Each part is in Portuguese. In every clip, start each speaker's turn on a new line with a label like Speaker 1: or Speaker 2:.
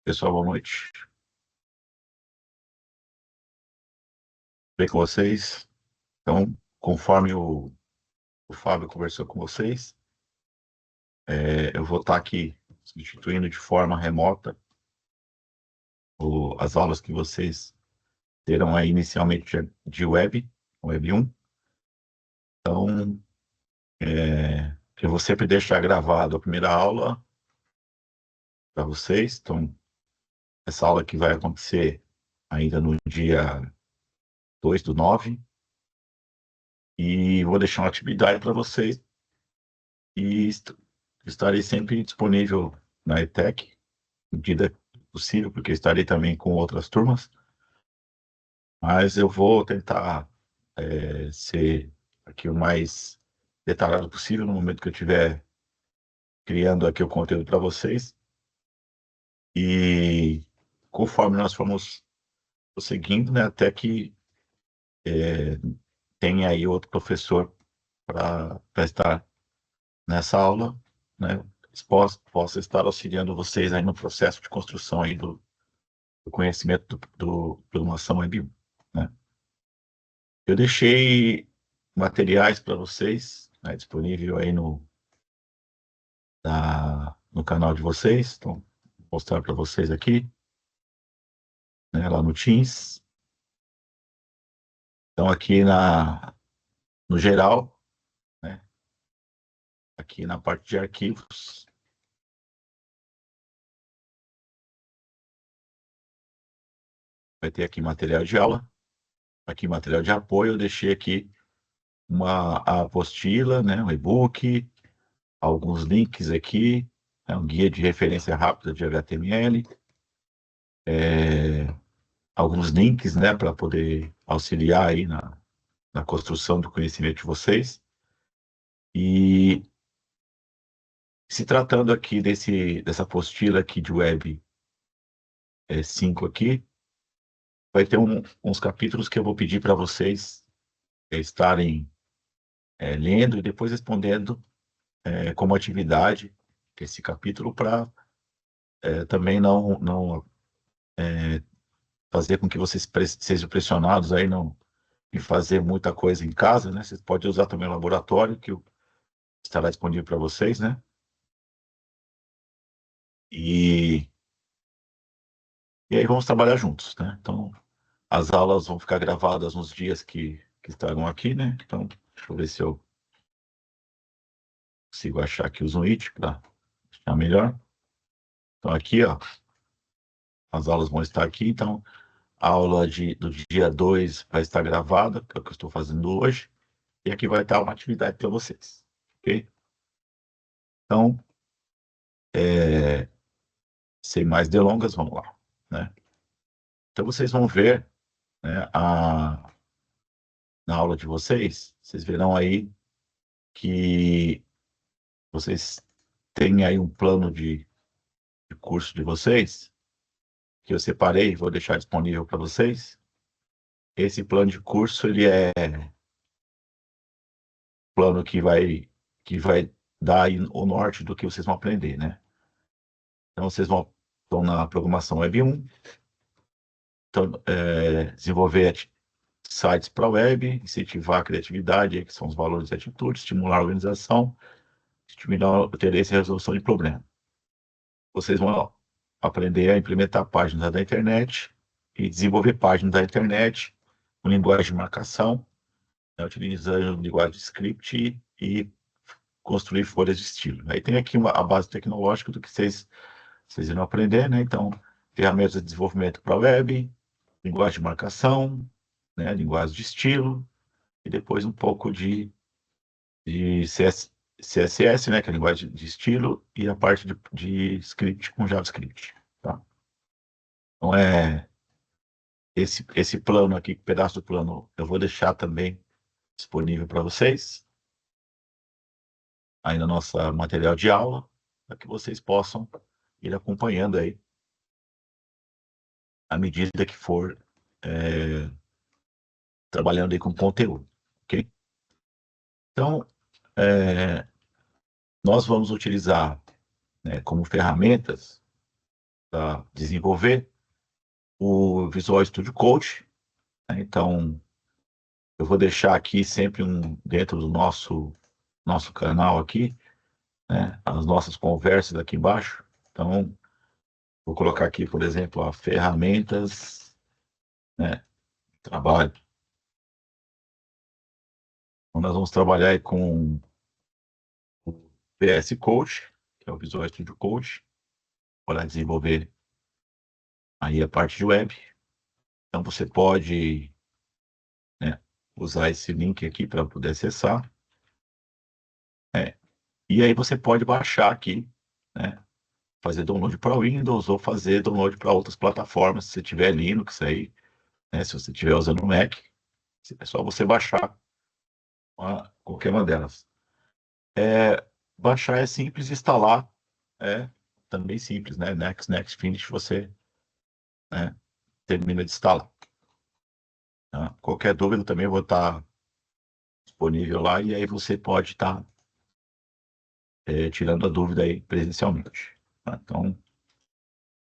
Speaker 1: Pessoal, boa noite. Bem com vocês? Então, conforme o Fábio conversou com vocês, eu vou estar aqui substituindo de forma remota as aulas que vocês terão aí inicialmente de Web 1. Então, eu vou sempre deixar gravado a primeira aula para vocês. Então, essa aula que vai acontecer ainda no dia 2/9, e vou deixar uma atividade para vocês e estarei sempre disponível na ETEC, medida possível, porque estarei também com outras turmas, mas eu vou tentar ser aqui o mais detalhado possível no momento que eu estiver criando aqui o conteúdo para vocês. E conforme nós formos prosseguindo, né, até que tenha aí outro professor para estar nessa aula, né, possa estar auxiliando vocês aí no processo de construção aí do conhecimento do programação Web 1, né? Eu deixei materiais para vocês, né, disponível aí no canal de vocês. Então, vou mostrar para vocês aqui, né, lá no Teams. Então, aqui no geral, né, aqui na parte de arquivos, vai ter aqui material de aula, aqui material de apoio. Eu deixei aqui a apostila, né, um e-book, alguns links aqui, né, um guia de referência rápida de HTML, alguns links, né, para poder auxiliar aí na construção do conhecimento de vocês. E se tratando aqui dessa apostila aqui de Web 5 aqui, vai ter uns capítulos que eu vou pedir para vocês estarem lendo e depois respondendo como atividade esse capítulo, para também não fazer com que vocês sejam pressionados aí não em fazer muita coisa em casa, né? Vocês podem usar também o laboratório, que estará disponível para vocês, né? E, e aí vamos trabalhar juntos, né? Então, as aulas vão ficar gravadas nos dias que estarão aqui, né? Então, deixa eu ver se eu consigo achar aqui o Zoom para ficar melhor. Então, aqui, ó, as aulas vão estar aqui. Então, a aula do dia 2 vai estar gravada, que é o que eu estou fazendo hoje. E aqui vai estar uma atividade para vocês, ok? Então, sem mais delongas, vamos lá, né? Então, vocês vão ver, né, na aula de vocês verão aí que vocês têm aí um plano de curso de vocês, que eu separei e vou deixar disponível para vocês. Esse plano de curso, ele é plano que vai dar aí o norte do que vocês vão aprender, né? Então, vocês estão na programação Web 1, então, desenvolver sites para web, incentivar a criatividade, que são os valores e atitudes, estimular a organização, estimular o interesse e a resolução de problemas. Vocês vão aprender a implementar páginas da internet e desenvolver páginas da internet com linguagem de marcação, né, utilizando linguagem de script e construir folhas de estilo. Aí tem aqui a base tecnológica do que vocês irão aprender, né? Então, ferramentas de desenvolvimento para web, linguagem de marcação, né, linguagem de estilo, e depois um pouco de CSS, né, que é a linguagem de estilo, e a parte de script com JavaScript. Tá? Então, esse plano aqui, pedaço do plano, eu vou deixar também disponível para vocês, aí no nosso material de aula, para que vocês possam ir acompanhando aí, à medida que for trabalhando aí com conteúdo, ok? Então, nós vamos utilizar, né, como ferramentas para desenvolver o Visual Studio Code, né? Então, eu vou deixar aqui sempre dentro do nosso canal aqui, né, as nossas conversas aqui embaixo. Então, vou colocar aqui, por exemplo, a ferramentas, né, trabalho. Então, nós vamos trabalhar aí com o VS Code, que é o Visual Studio Code, para desenvolver aí a parte de web. Então, você pode, né, usar esse link aqui para poder acessar. E aí você pode baixar aqui, né, fazer download para Windows ou fazer download para outras plataformas, se você tiver Linux aí, né, se você estiver usando o Mac, é só você baixar qualquer uma delas. Baixar é simples, instalar é também simples, né? Next, finish, você, né, termina de instalar. Tá? Qualquer dúvida também eu vou estar disponível lá e aí você pode estar tirando a dúvida aí presencialmente. Tá? Então,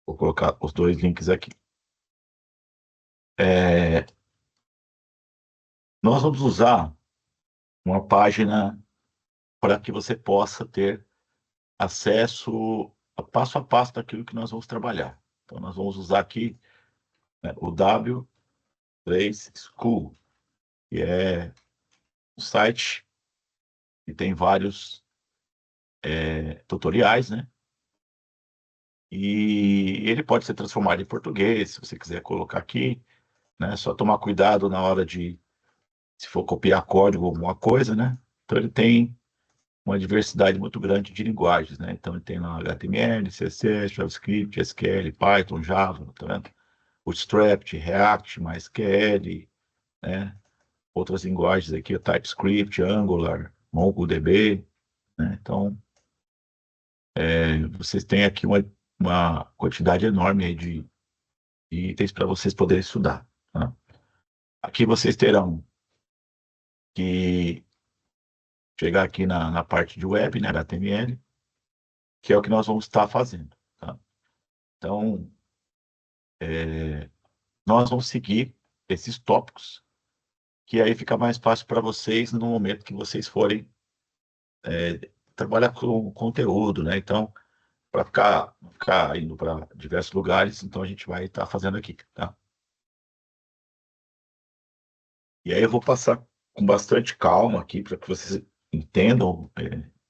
Speaker 1: vou colocar os dois links aqui. Nós vamos usar uma página para que você possa ter acesso passo a passo daquilo que nós vamos trabalhar. Então, nós vamos usar aqui, né, o W3 School, que é um site que tem vários tutoriais, né? E ele pode ser transformado em português, se você quiser colocar aqui, né? Só tomar cuidado na hora de, se for copiar código ou alguma coisa, né? Então, ele tem uma diversidade muito grande de linguagens, né? Então, ele tem lá HTML, CSS, JavaScript, SQL, Python, Java, tá vendo? Bootstrap, React, MySQL, né? Outras linguagens aqui, o TypeScript, Angular, MongoDB, né? Então, vocês têm aqui uma quantidade enorme aí de itens para vocês poderem estudar, tá? Aqui vocês terão que chegar aqui na parte de web, né, HTML, que é o que nós vamos estar fazendo, tá? Então, nós vamos seguir esses tópicos, que aí fica mais fácil para vocês no momento que vocês forem trabalhar com conteúdo, né? Então, para ficar indo para diversos lugares, então a gente vai estar fazendo aqui, tá? E aí eu vou passar com bastante calma aqui para que vocês entendam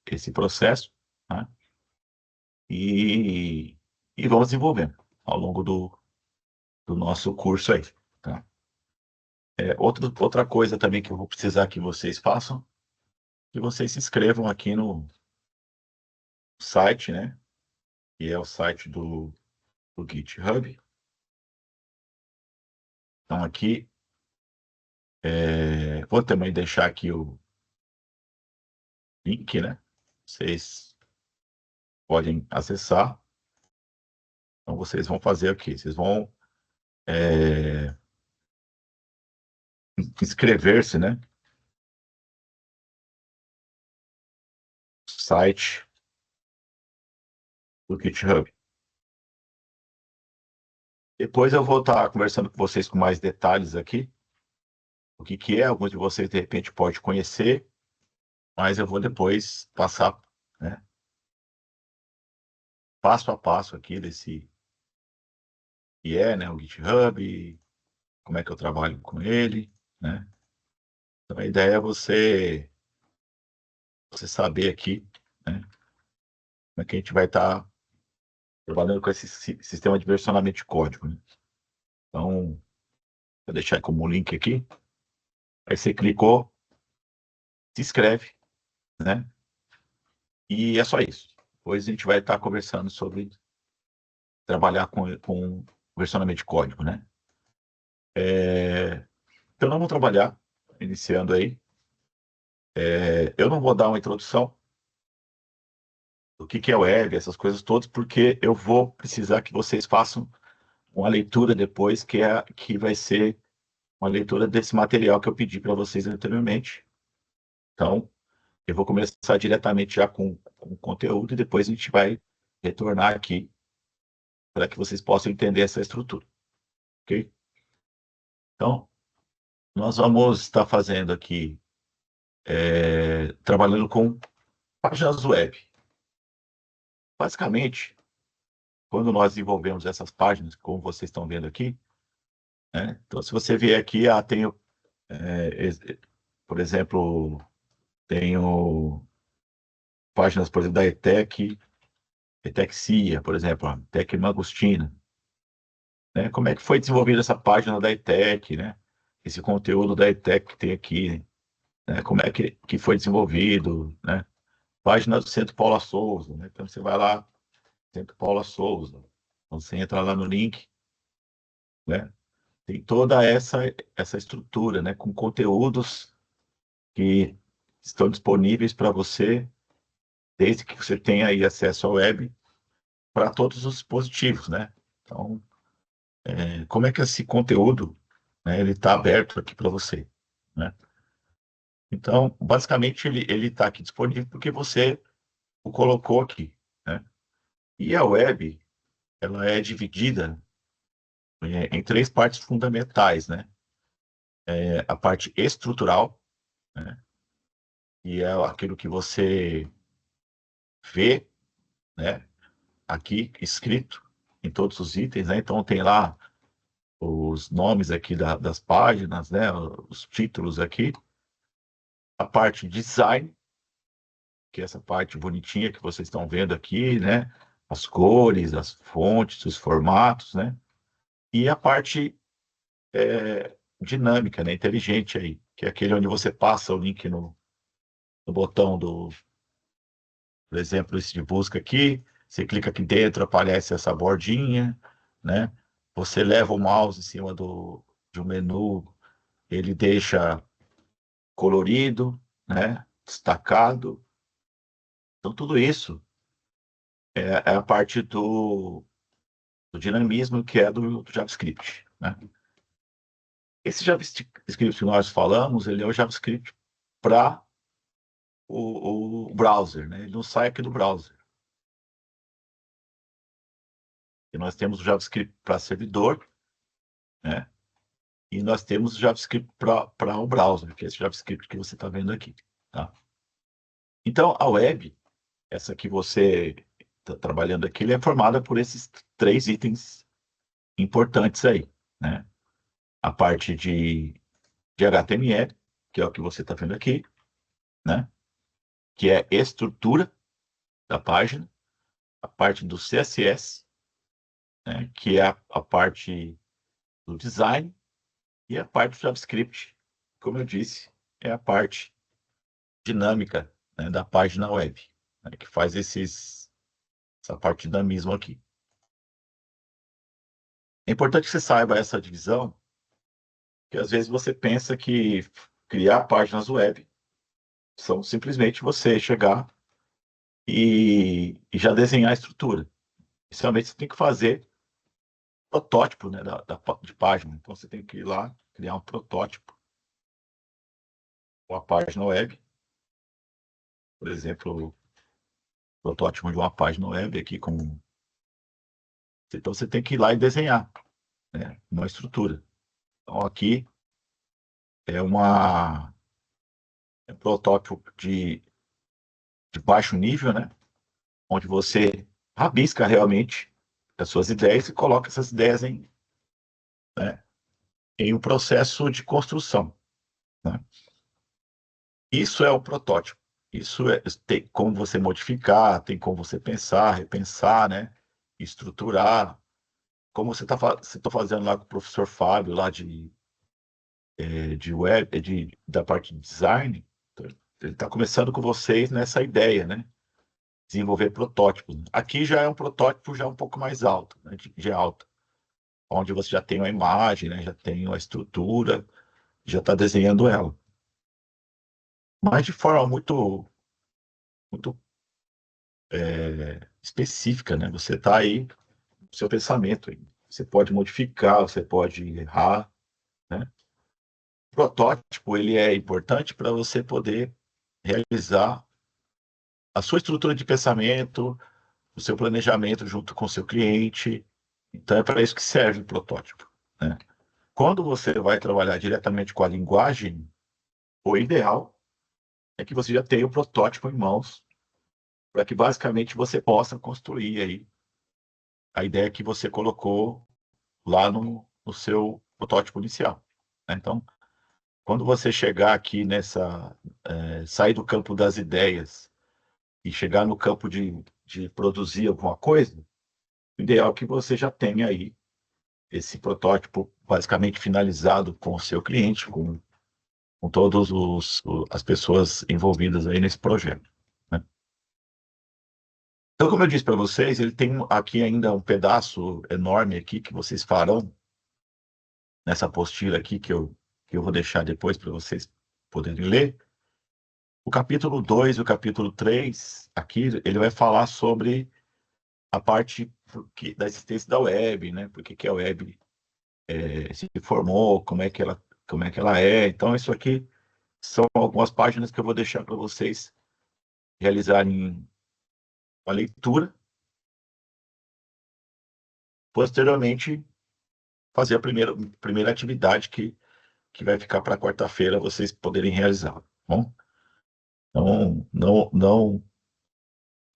Speaker 1: esse processo, tá? E, e vamos desenvolvendo ao longo do nosso curso aí, tá? Outra coisa também que eu vou precisar que vocês façam, que vocês se inscrevam aqui no site, né? Que é o site do GitHub. Então, aqui, vou também deixar aqui o link, né? Vocês podem acessar. Então, vocês vão fazer aqui. Vocês vão inscrever-se, né? Site do GitHub. Depois eu vou estar conversando com vocês com mais detalhes aqui. O que é, alguns de vocês de repente podem conhecer, mas eu vou depois passar, né, passo a passo aqui desse que é, né, o GitHub, como é que eu trabalho com ele, né? Então a ideia é você saber aqui, né, como é que a gente vai estar trabalhando com esse sistema de versionamento de código, né? Então, vou deixar como link aqui. Aí você clicou, se inscreve, né? E é só isso. Depois a gente vai estar conversando sobre trabalhar com versionamento de código, né? Então, nós vamos trabalhar, iniciando aí. Eu não vou dar uma introdução do que é web, essas coisas todas, porque eu vou precisar que vocês façam uma leitura depois, que vai ser uma leitura desse material que eu pedi para vocês anteriormente. Então, eu vou começar diretamente já com o conteúdo e depois a gente vai retornar aqui para que vocês possam entender essa estrutura, ok? Então, nós vamos estar fazendo aqui, trabalhando com páginas web. Basicamente, quando nós desenvolvemos essas páginas, como vocês estão vendo aqui, né? Então, se você vier aqui, tenho, por exemplo, tenho páginas, por exemplo, da ETEC, ETECSIA, por exemplo, ETEC Mangostina, né? Como é que foi desenvolvida essa página da ETEC, né? Esse conteúdo da ETEC que tem aqui, né? Como é que foi desenvolvido, né? Página do Centro Paula Souza, né? Então você vai lá, Centro Paula Souza, então você entra lá no link, né? Tem toda essa estrutura, né? Com conteúdos que estão disponíveis para você, desde que você tenha aí acesso à web, para todos os dispositivos, né? Então, como é que esse conteúdo, né, ele está aberto aqui para você, né? Então, basicamente, ele está aqui disponível porque você o colocou aqui, né? E a web, ela é dividida em três partes fundamentais, né? A parte estrutural, né? E é aquilo que você vê, né? Aqui escrito em todos os itens, né? Então tem lá os nomes aqui das páginas, né? Os títulos aqui. A parte design, que é essa parte bonitinha que vocês estão vendo aqui, né? As cores, as fontes, os formatos, né? E a parte dinâmica, né? Inteligente aí, que é aquele onde você passa o link no botão por exemplo, esse de busca aqui, você clica aqui dentro, aparece essa bordinha, né? Você leva o mouse em cima de um menu, ele deixa colorido, né? Destacado. Então, tudo isso é a parte do dinamismo que é do JavaScript, né? Esse JavaScript que nós falamos, ele é o JavaScript para o browser, né? Ele não sai aqui do browser. E nós temos o JavaScript para servidor, né? E nós temos o JavaScript para o browser, que é esse JavaScript que você está vendo aqui, tá? Então, a web, essa que você está trabalhando aqui, ele é formada por esses três itens importantes aí, né? A parte de HTML, que é o que você está vendo aqui, né? Que é estrutura da página, a parte do CSS, né? Que é a parte do design, e a parte do JavaScript, como eu disse, é a parte dinâmica, né, da página web, né, que faz essa parte de dinamismo aqui. É importante que você saiba essa divisão, porque às vezes você pensa que criar páginas web são simplesmente você chegar e já desenhar a estrutura. Inicialmente você tem que fazer protótipo, né, de página. Então você tem que ir lá criar um protótipo, uma página web, por exemplo, protótipo de uma página web aqui com. Então você tem que ir lá e desenhar, né, uma estrutura. Então aqui é um protótipo de baixo nível, né, onde você rabisca realmente as suas ideias e coloca essas ideias né, em um processo de construção, né? Isso é o protótipo. Isso tem como você modificar, tem como você pensar, repensar, né? Estruturar. Como você está fazendo lá com o professor Fábio, lá de web, da parte de design, então, ele está começando com vocês nessa ideia, né? Desenvolver protótipos. Aqui já é um protótipo já um pouco mais alto, né? De alta, onde você já tem uma imagem, né? Já tem uma estrutura, já está desenhando ela. Mas de forma muito específica, né? Você está aí, no seu pensamento. Você pode modificar, você pode errar, né? O protótipo, ele é importante para você poder realizar a sua estrutura de pensamento, o seu planejamento junto com o seu cliente, Então é para isso que serve o protótipo, né? Quando você vai trabalhar diretamente com a linguagem, o ideal é que você já tenha o protótipo em mãos, para que basicamente você possa construir aí a ideia que você colocou lá no seu protótipo inicial, né? Então, quando você chegar aqui sair do campo das ideias e chegar no campo de produzir alguma coisa, o ideal é que você já tenha aí esse protótipo basicamente finalizado com o seu cliente, com todas as pessoas envolvidas aí nesse projeto, né? Então, como eu disse para vocês, ele tem aqui ainda um pedaço enorme aqui que vocês farão nessa apostila aqui que eu vou deixar depois para vocês poderem ler. O capítulo 2 e o capítulo 3 aqui, ele vai falar sobre a parte da existência da web, né? Por que que a web se formou, como é que ela é. Então, isso aqui são algumas páginas que eu vou deixar para vocês realizarem uma leitura, posteriormente fazer a primeira atividade que vai ficar para quarta-feira vocês poderem realizar, tá bom? Então, não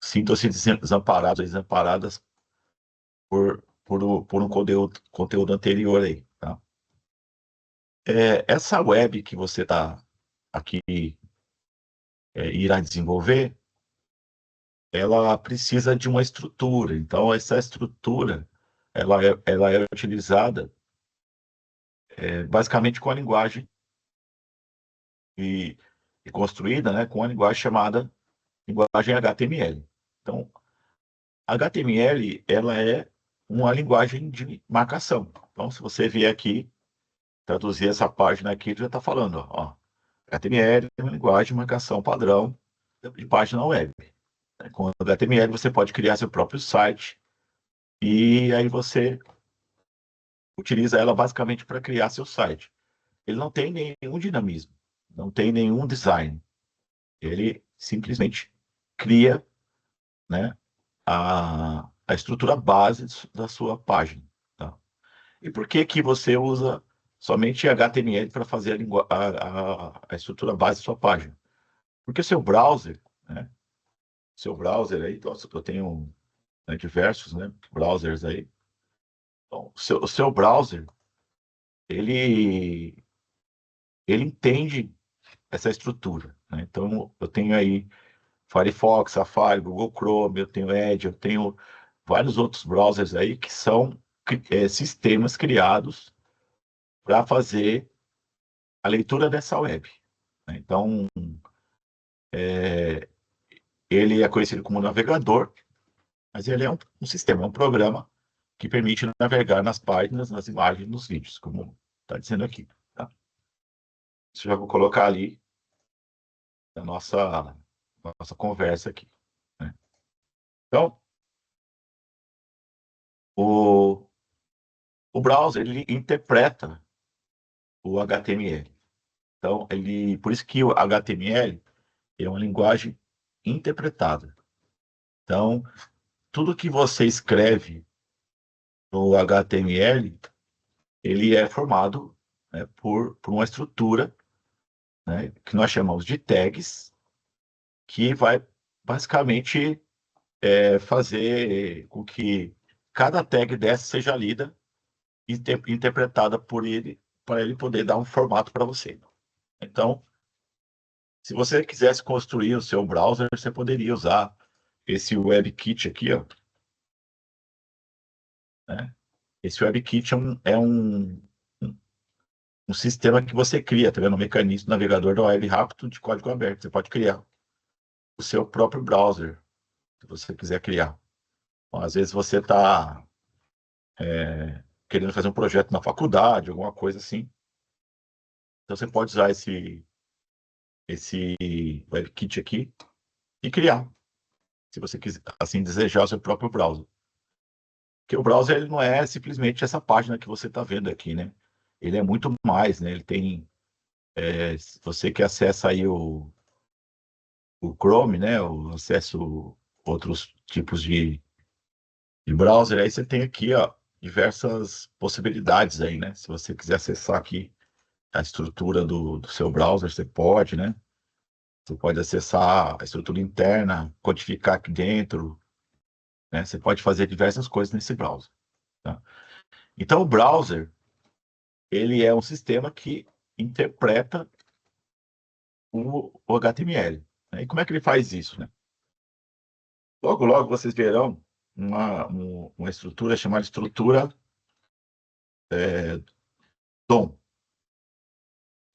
Speaker 1: sintam-se desamparados, desamparadas por um conteúdo anterior aí, tá? Essa web que você está aqui irá desenvolver, ela precisa de uma estrutura. Então, essa estrutura, ela é utilizada basicamente com a linguagem e, e construída, né, com a linguagem chamada linguagem HTML. Então, HTML, ela é uma linguagem de marcação. Então, se você vier aqui, traduzir essa página aqui, já está falando, ó, HTML é uma linguagem de marcação padrão de página web. Com HTML, você pode criar seu próprio site e aí você utiliza ela basicamente para criar seu site. Ele não tem nenhum dinamismo, não tem nenhum design. Ele simplesmente cria, né, a estrutura base da sua página, tá? E por que que você usa somente HTML para fazer a estrutura base da sua página? Porque o seu browser, né, seu browser aí, nossa, eu tenho, né, diversos, né, browsers aí. Então, o seu browser, ele, ele entende essa estrutura, né? Então, eu tenho aí Firefox, Safari, Google Chrome, eu tenho Edge, eu tenho vários outros browsers aí que são sistemas criados para fazer a leitura dessa web, né? Então, ele é conhecido como navegador, mas ele é um sistema, é um programa que permite navegar nas páginas, nas imagens, nos vídeos, como está dizendo aqui, tá? Isso já vou colocar ali na nossa conversa aqui, né? Então, o, o browser, ele interpreta o HTML. Então, por isso que o HTML é uma linguagem interpretada. Então, tudo que você escreve no HTML, ele é formado, né, por uma estrutura, né, que nós chamamos de tags, que vai basicamente fazer com que cada tag dessa seja lida e interpretada por ele, para ele poder dar um formato para você. Então, se você quisesse construir o seu browser, você poderia usar esse WebKit aqui, ó, né? Esse WebKit é um sistema que você cria, tá vendo? Um mecanismo navegador da web rápido de código aberto. Você pode criar o seu próprio browser, se você quiser criar. Bom, às vezes você está querendo fazer um projeto na faculdade, alguma coisa assim. Então você pode usar esse WebKit aqui e criar, se você quiser, assim, desejar o seu próprio browser. Porque o browser, ele não é simplesmente essa página que você está vendo aqui, né? Ele é muito mais, né? Ele tem, você que acessa aí o Chrome, né? O acesso outros tipos de browser, aí você tem aqui, ó, diversas possibilidades aí, né? Se você quiser acessar aqui a estrutura do seu browser, você pode, né? Você pode acessar a estrutura interna, codificar aqui dentro, né? Você pode fazer diversas coisas nesse browser, tá? Então, o browser, ele é um sistema que interpreta o HTML, né? E como é que ele faz isso, né? Logo, logo vocês verão uma estrutura chamada estrutura DOM,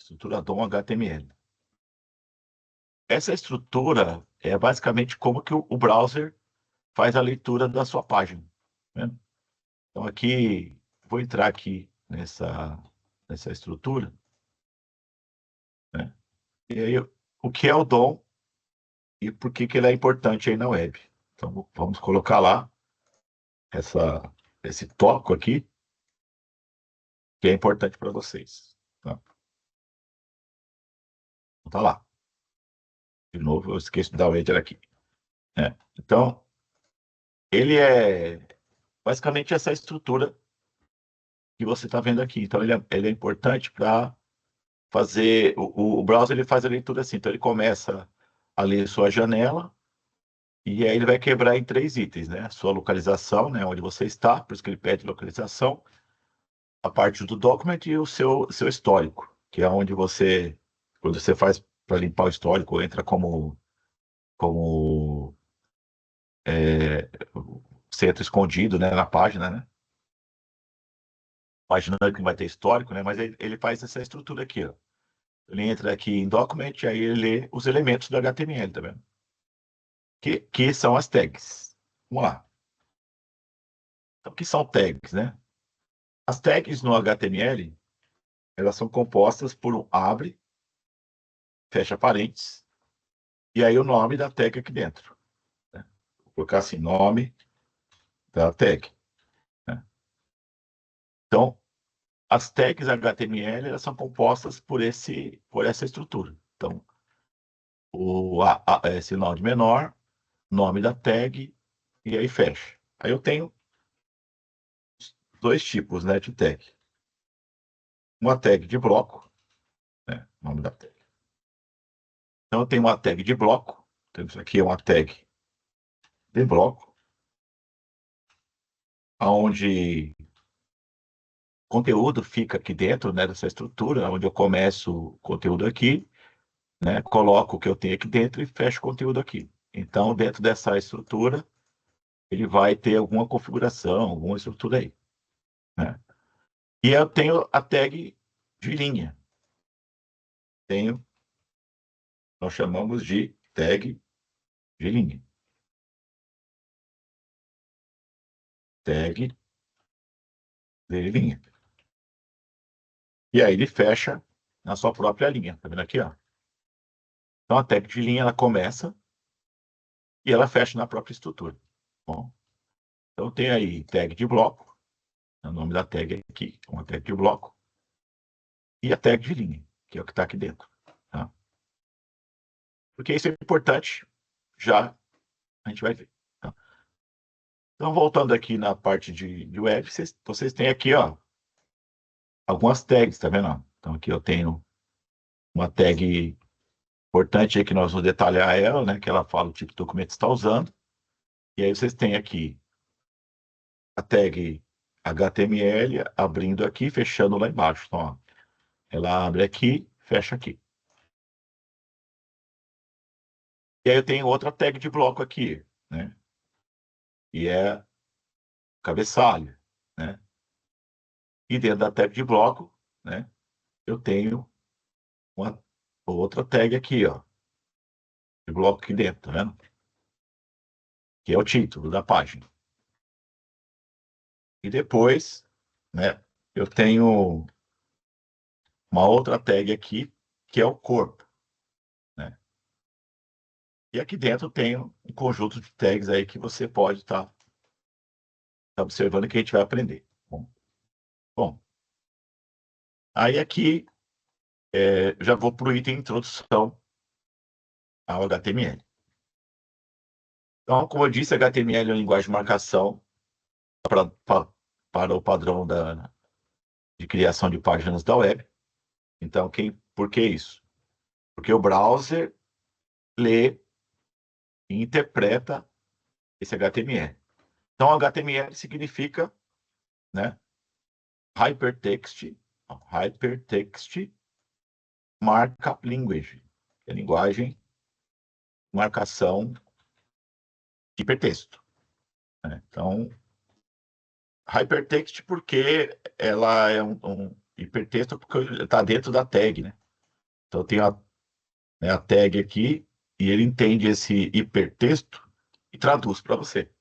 Speaker 1: estrutura DOM HTML. Essa estrutura é basicamente como que o browser faz a leitura da sua página, né? Então, aqui, vou entrar aqui nessa estrutura, né? E aí, o que é o DOM e por que que ele é importante aí na web? Então, vamos colocar lá esse tópico aqui, que é importante para vocês, tá? Então, tá lá. De novo, eu esqueço de dar o enter aqui, né? Então, ele é basicamente essa estrutura que você está vendo aqui. Então, ele é importante para fazer... O browser ele faz a leitura assim. Então, ele começa a ler sua janela e aí ele vai quebrar em 3 itens, né? A sua localização, né? Onde você está, por isso que ele pede localização, a parte do document e o seu histórico, que é onde você, quando você faz para limpar o histórico, entra como centro escondido, né, na página, né? Página que vai ter histórico, né? Mas ele faz essa estrutura aqui, ó. Ele entra aqui em document, aí ele lê os elementos do HTML, tá vendo? Que são as tags. Vamos lá. Então, o que são tags, né? As tags no HTML, elas são compostas por um abre, fecha parênteses, e aí o nome da tag aqui dentro, né? Vou colocar assim, nome da tag, né? Então, as tags HTML, elas são compostas por essa estrutura. Então, sinal de menor, nome da tag, e aí fecha. Aí eu tenho 2 tipos, né, de tag. Uma tag de bloco, né, nome da tag. Então, eu tenho uma tag de bloco. Então, isso aqui é uma tag de bloco, onde o conteúdo fica aqui dentro, né, dessa estrutura, onde eu começo o conteúdo aqui, né, coloco o que eu tenho aqui dentro e fecho o conteúdo aqui. Então, dentro dessa estrutura, ele vai ter alguma configuração, alguma estrutura aí, né? E eu tenho a tag de linha. Nós chamamos de tag de linha. Tag de linha. E aí ele fecha na sua própria linha. Tá vendo aqui, ó? Então a tag de linha ela começa e ela fecha na própria estrutura. Bom, então tem aí tag de bloco, o nome da tag aqui, uma tag de bloco, e a tag de linha, que é o que está aqui dentro, tá? Porque isso é importante, já a gente vai ver, tá? Então, voltando aqui na parte de web, vocês têm aqui, ó, algumas tags, tá vendo? Então aqui eu tenho uma tag importante aí que nós vamos detalhar ela, né? Que ela fala o tipo de documento que está usando. E aí vocês têm aqui a tag HTML abrindo aqui, fechando lá embaixo. Então, ó, ela abre aqui, fecha aqui. E aí eu tenho outra tag de bloco aqui, né? E é cabeçalho, né? E dentro da tag de bloco, né? Eu tenho uma outra tag aqui, ó, de bloco aqui dentro, tá vendo? Que é o título da página. E depois, né? Eu tenho uma outra tag aqui, que é o corpo, né? E aqui dentro tem um conjunto de tags aí que você pode estar observando que a gente vai aprender. Bom, aí aqui já vou para o item introdução ao HTML. Então, como eu disse, HTML é uma linguagem de marcação para para o padrão de criação de páginas da web. Então, por que isso? Porque o browser lê e interpreta esse HTML. Então, HTML significa, né, Hypertext Markup Language, que é a linguagem marcação de hipertexto, né? Então, Hypertext porque ela é um hipertexto porque está dentro da tag, né? Então, tem a tag aqui e ele entende esse hipertexto e traduz para você.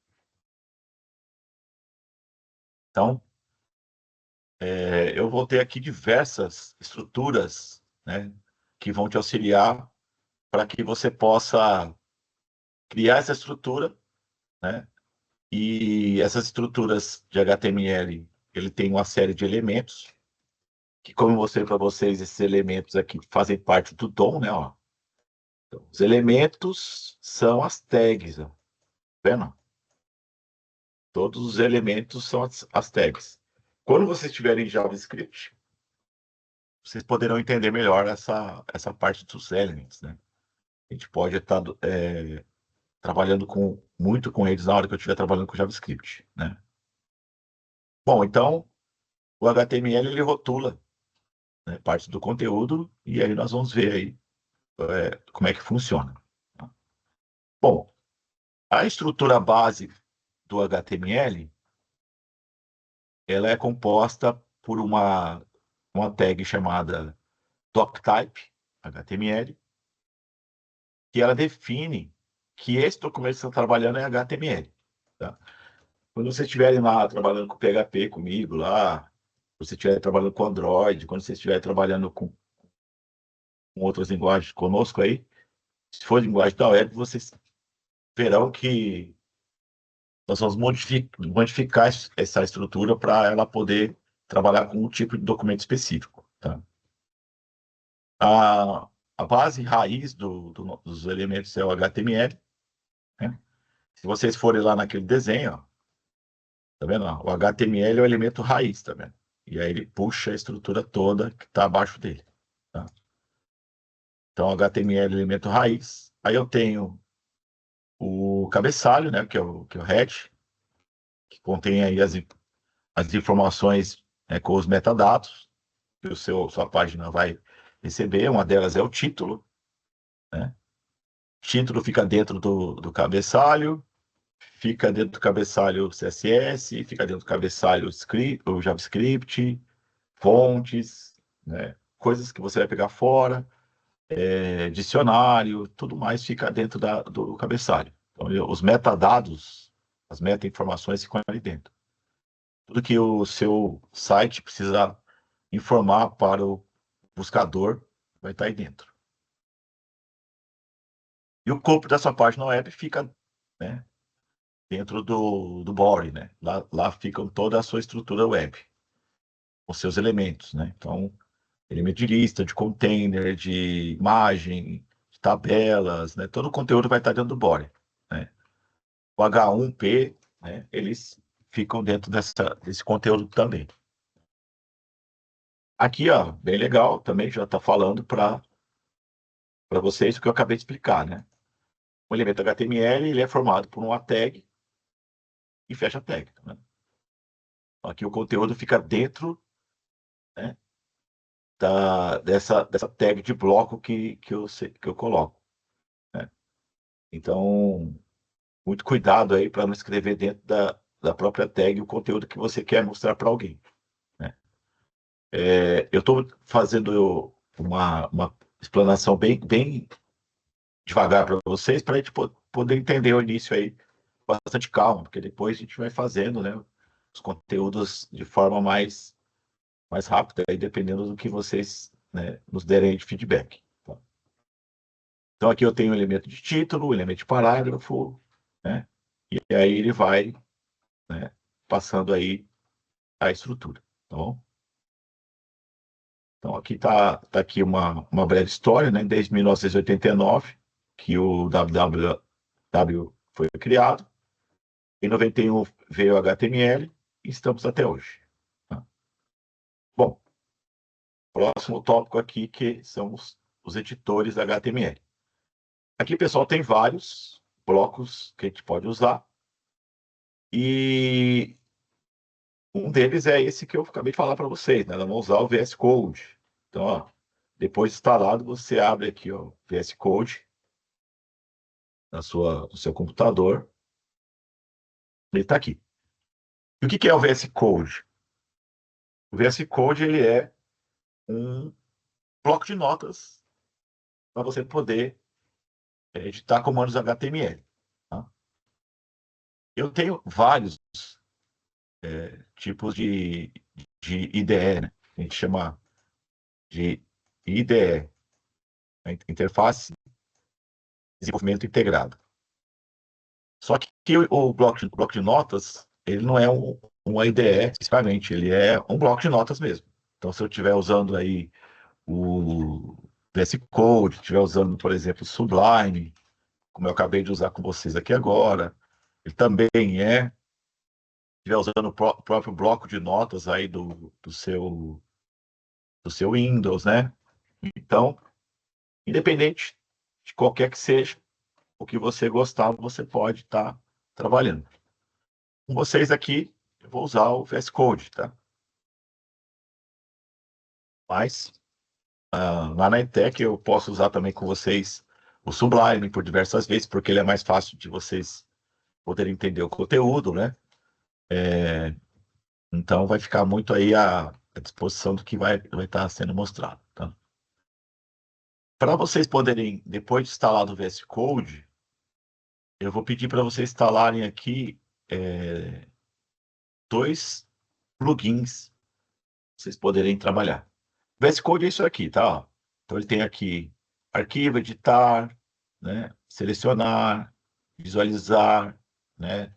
Speaker 1: Então, eu vou ter aqui diversas estruturas, né, que vão te auxiliar para que você possa criar essa estrutura, né? E essas estruturas de HTML, ele tem uma série de elementos, que como eu mostrei para vocês, esses elementos aqui fazem parte do DOM, né? Ó. Então, os elementos são as tags, ó. Tá vendo? Todos os elementos são as tags. Quando vocês estiverem em JavaScript, vocês poderão entender melhor essa parte dos elements, né? A gente pode estar trabalhando muito com eles na hora que eu estiver trabalhando com JavaScript, né? Bom, então, o HTML, ele rotula, né, parte do conteúdo, e aí nós vamos ver aí como é que funciona. Tá? Bom, a estrutura base do HTML, ela é composta por uma tag chamada doctype HTML, que ela define que esse documento que você está trabalhando é HTML. Tá? Quando vocês estiverem lá trabalhando com PHP comigo, lá, você estiver trabalhando com Android, quando você estiver trabalhando com outras linguagens conosco aí, se for linguagem da web, vocês verão que nós vamos modificar essa estrutura para ela poder trabalhar com um tipo de documento específico. Tá? A base raiz dos elementos é o HTML. Né? Se vocês forem lá naquele desenho, ó, tá vendo? Ó, o HTML é o elemento raiz, tá vendo? E aí ele puxa a estrutura toda que está abaixo dele. Tá? Então, HTML é o elemento raiz. Aí eu tenho o cabeçalho, né, que é o head, que contém aí as informações, né, com os metadados que sua página vai receber. Uma delas é o título, né? O título fica dentro do cabeçalho, fica dentro do cabeçalho CSS, fica dentro do cabeçalho o JavaScript, fontes, né? Coisas que você vai pegar fora, dicionário, tudo mais fica dentro do cabeçalho. Então, os metadados, as meta-informações ficam ali dentro. Tudo que o seu site precisa informar para o buscador vai estar aí dentro. E o corpo dessa página web fica, né, dentro do body, né? Lá ficam toda a sua estrutura web, os seus elementos, né? Então, elemento de lista, de container, de imagem, de tabelas, né? Todo o conteúdo vai estar dentro do body, né? O H1P, né, eles ficam dentro desse conteúdo também. Aqui, ó, bem legal, também já está falando para vocês o que eu acabei de explicar, né? O elemento HTML, ele é formado por uma tag e fecha a tag, né? Aqui o conteúdo fica dentro, né, dessa tag de bloco que eu coloco, né? Então, muito cuidado aí para não escrever dentro da própria tag o conteúdo que você quer mostrar para alguém, né? Eu estou fazendo uma explanação bem devagar para vocês, para a gente poder entender o início aí com bastante calma, porque depois a gente vai fazendo, né, os conteúdos de forma mais rápida, aí dependendo do que vocês, né, nos derem de feedback. Tá? Então aqui eu tenho o elemento de título, o elemento de parágrafo, né, e aí ele vai, né, passando aí a estrutura, tá bom? Então aqui tá aqui uma breve história, né, desde 1989, que o www foi criado. Em 91 veio o HTML e estamos até hoje. Tá? Bom, próximo tópico aqui que são os editores HTML. Aqui, pessoal, tem vários blocos que a gente pode usar e um deles é esse que eu acabei de falar para vocês, né? Nós vamos usar o VS Code. Então, ó, depois de instalado, você abre aqui o VS Code no seu computador. Ele está aqui. E o que é o VS Code? O VS Code ele é um bloco de notas para você poder editar comandos HTML. Tá? Eu tenho vários tipos de IDE, né? A gente chama de IDE, né? Interface de Desenvolvimento Integrado. Só que o bloco de notas, ele não é um IDE especificamente, ele é um bloco de notas mesmo. Então, se eu estiver usando aí o VS Code, estiver usando, por exemplo, o Sublime, como eu acabei de usar com vocês aqui agora, ele também estiver usando o próprio bloco de notas aí do seu Windows, né? Então, independente de qualquer que seja, o que você gostar, você pode estar trabalhando. Com vocês aqui, eu vou usar o VS Code, tá? Mas lá na ETEC eu posso usar também com vocês o Sublime por diversas vezes, porque ele é mais fácil de vocês poderem entender o conteúdo, né? Então vai ficar muito aí à disposição do que vai estar sendo mostrado, tá? Para vocês poderem, depois de instalar o VS Code, eu vou pedir para vocês instalarem aqui dois plugins para vocês poderem trabalhar. O VS Code é isso aqui, tá? Ó. Então ele tem aqui arquivo, editar, né? Selecionar, visualizar, né?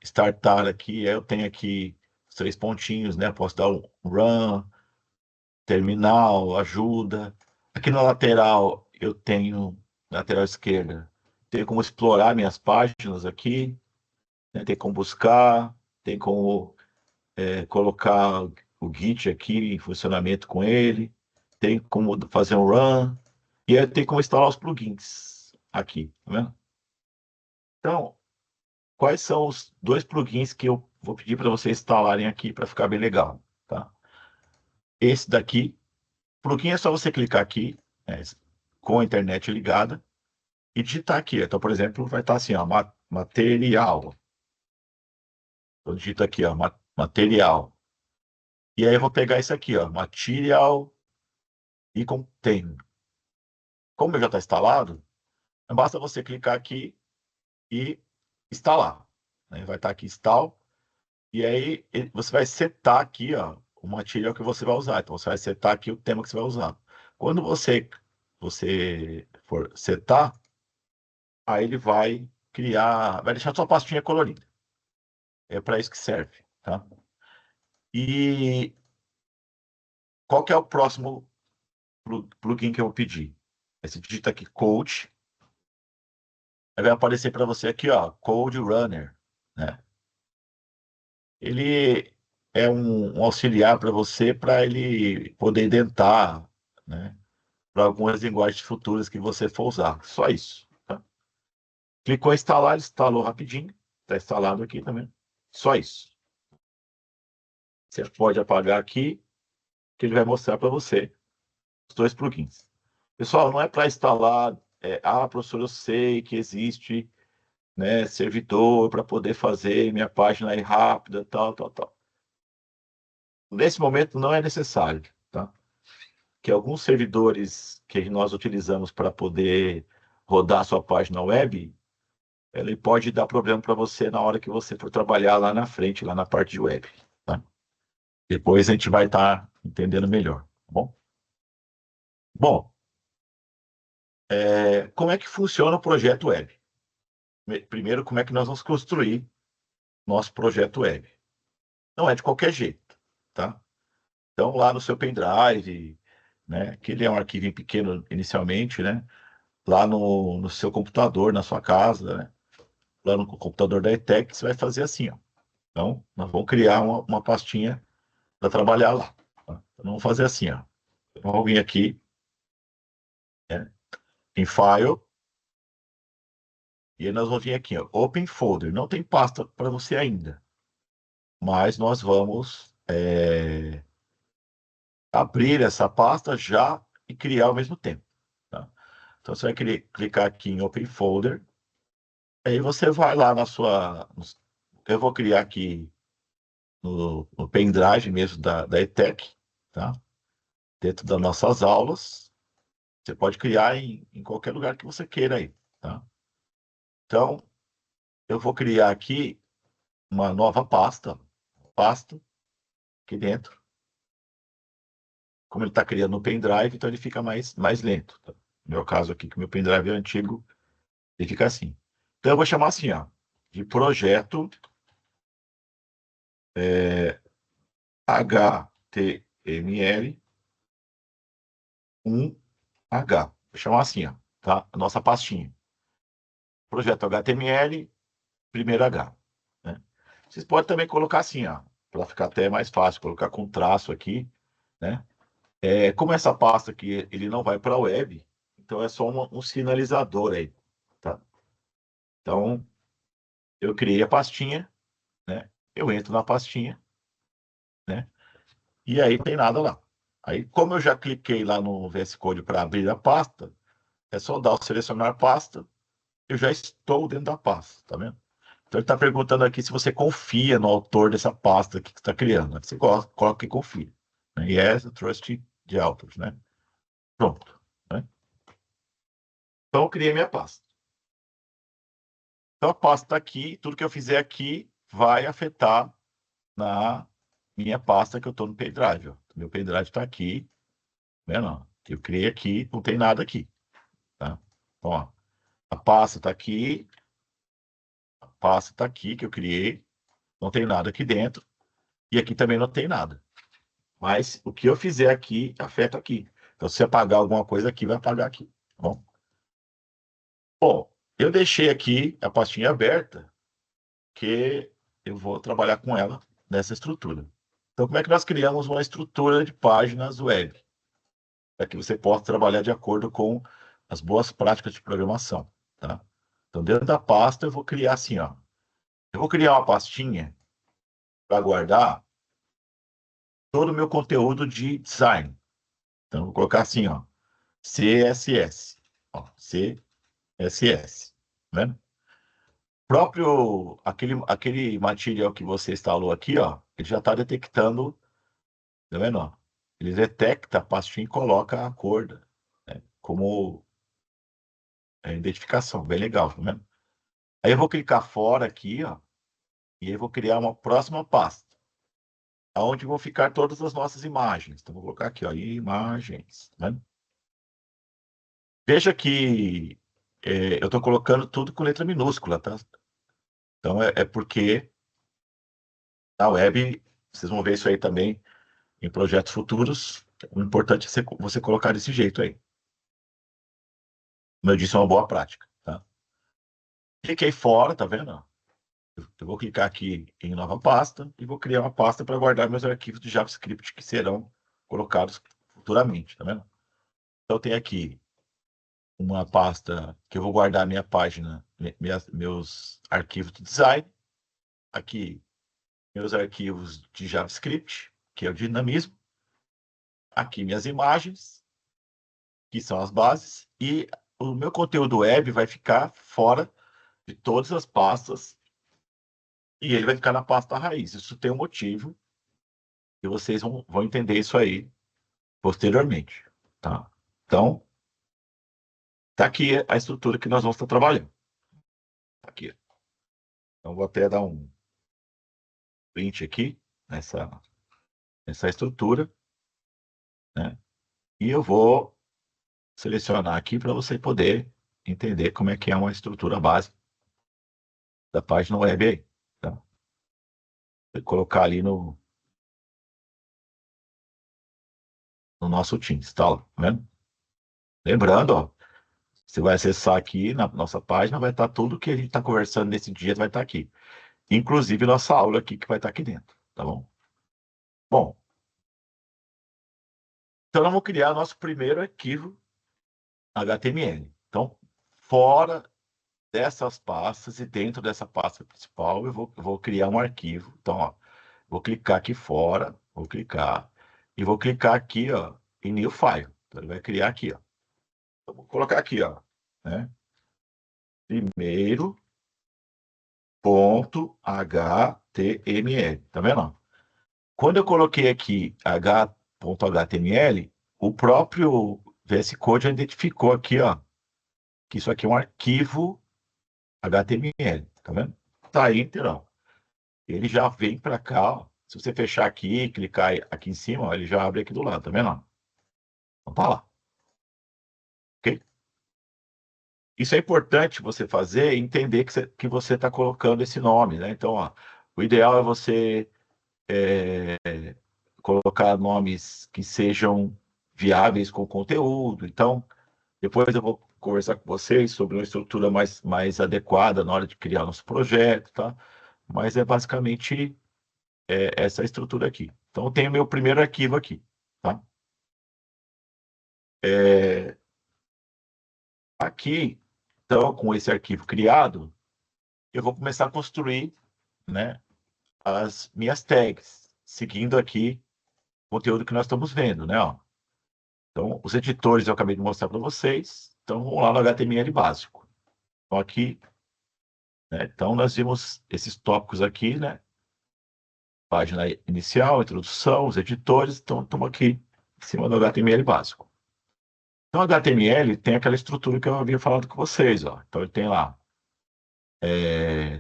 Speaker 1: Startar aqui, aí eu tenho aqui os três pontinhos, né? Posso dar um run, terminal, ajuda. Aqui na lateral eu tenho, na lateral esquerda, tenho como explorar minhas páginas aqui, né? Tem como buscar, tem como colocar o Git aqui em funcionamento com ele, tem como fazer um run, e aí tem como instalar os plugins aqui, tá vendo? Então, quais são os dois plugins que eu vou pedir para vocês instalarem aqui para ficar bem legal, tá? Esse daqui, plugin é só você clicar aqui, né, com a internet ligada, e digitar aqui. Então, por exemplo, vai estar assim, ó, material. Eu digito aqui, ó, material. E aí eu vou pegar isso aqui, ó, material e contain. Como ele já está instalado, basta você clicar aqui e instalar. Né? Vai estar aqui install. E aí você vai setar aqui, ó, o material que você vai usar. Então você vai setar aqui o tema que você vai usar. Quando você for setar, aí ele vai criar, vai deixar sua pastinha colorida. É para isso que serve, tá? E qual que é o próximo plugin que eu vou pedir? Você digita aqui Code, aí vai aparecer para você aqui, ó, Code Runner, né? Ele é um auxiliar para você para ele poder indentar, né? Para algumas linguagens futuras que você for usar. Só isso, tá? Clicou em instalar, ele instalou rapidinho. Está instalado aqui também. Só isso. Você pode apagar aqui, que ele vai mostrar para você os dois plugins. Pessoal, não é para instalar, professor, eu sei que existe, né, servidor para poder fazer minha página aí rápida, tal, tal, tal. Nesse momento não é necessário, tá? Que alguns servidores que nós utilizamos para poder rodar sua página web, ele pode dar problema para você na hora que você for trabalhar lá na frente, lá na parte de web, tá? Depois a gente vai estar entendendo melhor, tá bom? Bom, como é que funciona o projeto web? Primeiro, como é que nós vamos construir nosso projeto web? Não é de qualquer jeito, tá? Então, lá no seu pendrive, né, que ele é um arquivo pequeno inicialmente, né? Lá no seu computador, na sua casa, né? Lá no computador da ETEC, você vai fazer assim, ó. Então, nós vamos criar uma pastinha para trabalhar lá. Tá? Então, vamos fazer assim, ó. Vamos vir aqui, né, em File, e aí nós vamos vir aqui, ó, Open Folder. Não tem pasta para você ainda, mas nós vamos abrir essa pasta já e criar ao mesmo tempo. Tá? Então, você vai clicar aqui em Open Folder, aí você vai lá na sua... Eu vou criar aqui no pendrive mesmo da ETEC, tá? Dentro das nossas aulas. Você pode criar em qualquer lugar que você queira aí, tá? Então, eu vou criar aqui uma nova pasta aqui dentro. Como ele está criando no pendrive, então ele fica mais lento. Tá? No meu caso aqui, que o meu pendrive é antigo, ele fica assim. Então, eu vou chamar assim, ó, de projeto HTML 1H. Vou chamar assim, ó, tá? A nossa pastinha. Projeto HTML, primeiro H. Né? Vocês podem também colocar assim, ó, para ficar até mais fácil, colocar com traço aqui, né? Como essa pasta aqui, ele não vai para a web, então é só um sinalizador aí, tá? Então, eu criei a pastinha, né? Eu entro na pastinha, né? E aí tem nada lá. Aí, como eu já cliquei lá no VS Code para abrir a pasta, é só dar o selecionar pasta, eu já estou dentro da pasta, tá vendo? Então, ele está perguntando aqui se você confia no autor dessa pasta que está criando. Né? Você coloca que confia. Né? Yes, trust the authors, né? Pronto. Né? Então, eu criei minha pasta. Então, a pasta está aqui. Tudo que eu fizer aqui vai afetar na minha pasta que eu estou no pendrive. Ó. Meu pendrive está aqui. Tá vendo? Ó? Eu criei aqui, não tem nada aqui. Tá? Então, ó, a pasta está aqui. A pasta está aqui que eu criei. Não tem nada aqui dentro. E aqui também não tem nada. Mas o que eu fizer aqui, afeta aqui. Então, se você apagar alguma coisa aqui, vai apagar aqui. Tá bom? Bom, eu deixei aqui a pastinha aberta, que eu vou trabalhar com ela nessa estrutura. Então, como é que nós criamos uma estrutura de páginas web? Para que você possa trabalhar de acordo com as boas práticas de programação. Tá? Então, dentro da pasta, eu vou criar assim, ó. Eu vou criar uma pastinha para guardar todo o meu conteúdo de design. Então, eu vou colocar assim, ó. CSS. Ó, CSS. Né? Próprio, aquele material que você instalou aqui, ó, ele já está detectando, tá vendo? Ó? Ele detecta a pastinha e coloca a cor, né, como identificação. Bem legal, tá vendo? Aí eu vou clicar fora aqui, ó, e aí eu vou criar uma próxima pasta, onde vão ficar todas as nossas imagens. Então, vou colocar aqui, ó, imagens. Tá vendo? Veja que eu estou colocando tudo com letra minúscula, tá? Então, é porque na web, vocês vão ver isso aí também em projetos futuros. O importante é você colocar desse jeito aí. Como eu disse, é uma boa prática, tá? Cliquei fora, tá vendo? Eu vou clicar aqui em nova pasta e vou criar uma pasta para guardar meus arquivos de JavaScript que serão colocados futuramente, tá vendo? Então, tem aqui uma pasta que eu vou guardar minha página, meus arquivos de design. Aqui, meus arquivos de JavaScript, que é o dinamismo. Aqui, minhas imagens, que são as bases. E o meu conteúdo web vai ficar fora de todas as pastas e ele vai ficar na pasta raiz. Isso tem um motivo e vocês vão entender isso aí posteriormente, tá? Então, tá aqui a estrutura que nós vamos estar trabalhando. Tá aqui. Então, vou até dar um print aqui nessa estrutura, né? E eu vou selecionar aqui para você poder entender como é que é uma estrutura básica da página web aí, tá? Vou colocar ali no nosso Teams, tá? Tá vendo? Lembrando, ó, você vai acessar aqui na nossa página, vai estar tudo que a gente está conversando nesse dia, vai estar aqui. inclusive nossa aula aqui que vai estar aqui dentro, tá bom? Bom, então nós vamos criar nosso primeiro arquivo HTML. Então, fora dessas pastas e dentro dessa pasta principal, eu vou criar um arquivo. Então, ó, vou clicar aqui fora, vou clicar, e vou clicar aqui, ó, em New File. Então, ele vai criar aqui, ó. Então, vou colocar aqui, ó, né? Primeiro ponto HTML, tá vendo? Quando eu coloquei aqui h.html, o próprio VS Code já identificou aqui, ó, que isso aqui é um arquivo HTML, tá vendo? Tá Enter, ó. Ele já vem para cá, ó. Se você fechar aqui, clicar aqui em cima, ó, ele já abre aqui do lado, tá vendo? Então tá lá, ok? Isso é importante você fazer e entender que você está colocando esse nome, né? Então, ó, o ideal é você colocar nomes que sejam viáveis com conteúdo. Então, depois eu vou conversar com vocês sobre uma estrutura mais adequada na hora de criar nosso projeto, tá? Mas é basicamente essa estrutura aqui. Então, eu tenho meu primeiro arquivo aqui, tá? Aqui, então, com esse arquivo criado, eu vou começar a construir, né, as minhas tags, seguindo aqui o conteúdo que nós estamos vendo, né? Ó. Então, os editores eu acabei de mostrar para vocês. Então, vamos lá no HTML básico. Então, aqui, né, então, nós vimos esses tópicos aqui, né? Página inicial, introdução, os editores. Então, estamos aqui em cima do HTML básico. Então, o HTML tem aquela estrutura que eu havia falado com vocês, ó. Então, ele tem lá,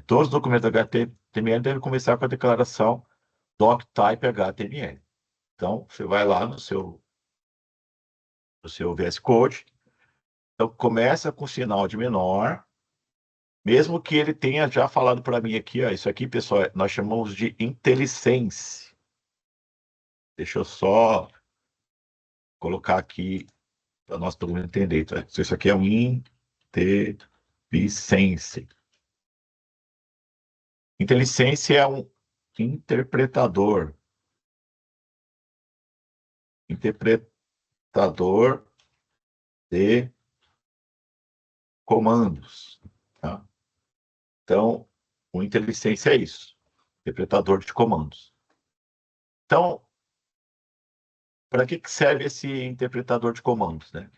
Speaker 1: todos os documentos HTML devem começar com a declaração doctype HTML. Então, você vai lá no seu VS Code. Então, começa com sinal de menor, mesmo que ele tenha já falado para mim aqui, ó, isso aqui, pessoal, nós chamamos de IntelliSense. Deixa eu só colocar aqui para nós todo mundo entender. Tá? Isso aqui é um IntelliSense. IntelliSense é um interpretador. Interpretador de comandos. Tá? Então, o IntelliSense é isso. Interpretador de comandos. Então, para que serve esse interpretador de comandos, né?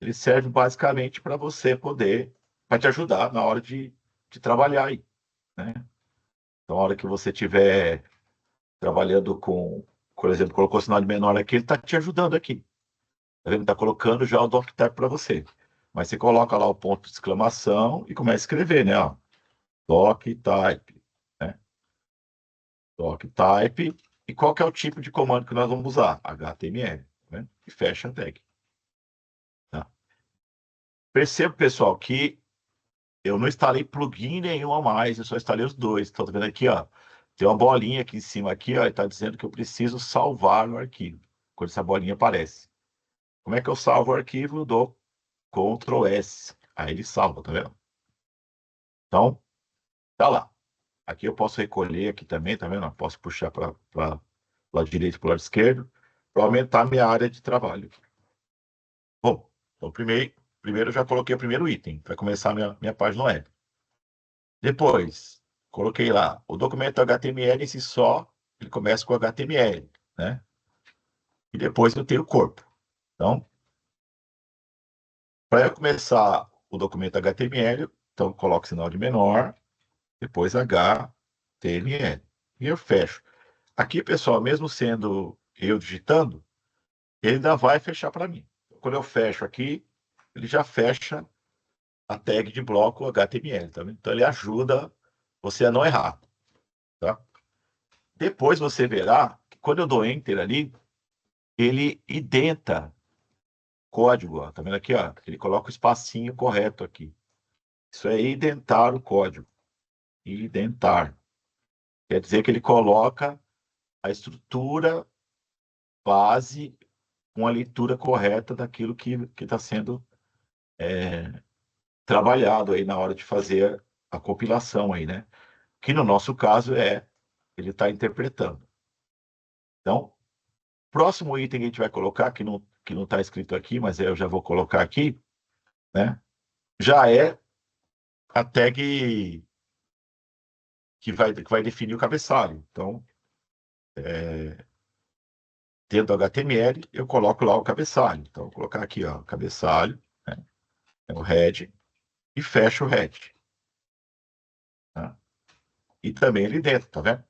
Speaker 1: Ele serve basicamente para você poder, para te ajudar na hora de trabalhar aí, né? Então, na hora que você estiver trabalhando com, por exemplo, colocou sinal de menor aqui, ele está te ajudando aqui. Tá vendo? Está colocando já o doctype para você. Mas você coloca lá o ponto de exclamação e começa a escrever, né? Ó, doctype, né? Doctype. E qual que é o tipo de comando que nós vamos usar? HTML, né? E fecha a tag. Tá? Perceba, pessoal, que eu não instalei plugin nenhum a mais, eu só instalei os dois. Estão vendo aqui, ó? Tem uma bolinha aqui em cima aqui, ó, e está dizendo que eu preciso salvar o arquivo. Quando essa bolinha aparece. Como é que eu salvo o arquivo? Eu dou Ctrl S. Aí ele salva, tá vendo? Então, tá lá. Aqui eu posso recolher aqui também, tá vendo? Eu posso puxar para o lado direito e para o lado esquerdo para aumentar a minha área de trabalho. Bom, então primeiro eu já coloquei o primeiro item, para começar a minha página web. Depois, coloquei lá, o documento HTML em si só, ele começa com HTML, né? E depois eu tenho o corpo. Então, para eu começar o documento HTML, então eu coloco sinal de menor, depois HTML. E eu fecho. Aqui, pessoal, mesmo sendo eu digitando, ele ainda vai fechar para mim. Quando eu fecho aqui, ele já fecha a tag de bloco HTML, tá vendo? Então ele ajuda você a não errar, tá? Depois você verá que quando eu dou Enter ali, ele identa código, ó, tá vendo aqui, ó? Ele coloca o espacinho correto aqui. Isso é identar o código. Identar. Quer dizer que ele coloca a estrutura base com a leitura correta daquilo que está sendo trabalhado aí na hora de fazer a compilação aí, né? que no nosso caso ele está interpretando. Então, próximo item que a gente vai colocar, que não está escrito aqui, mas eu já vou colocar aqui, né? Já é a tag que vai definir o cabeçalho. Então, dentro do HTML, eu coloco lá o cabeçalho. Então, vou colocar aqui, ó, cabeçalho, né? É o head, e fecho o head. Tá? E também ali dentro, tá vendo?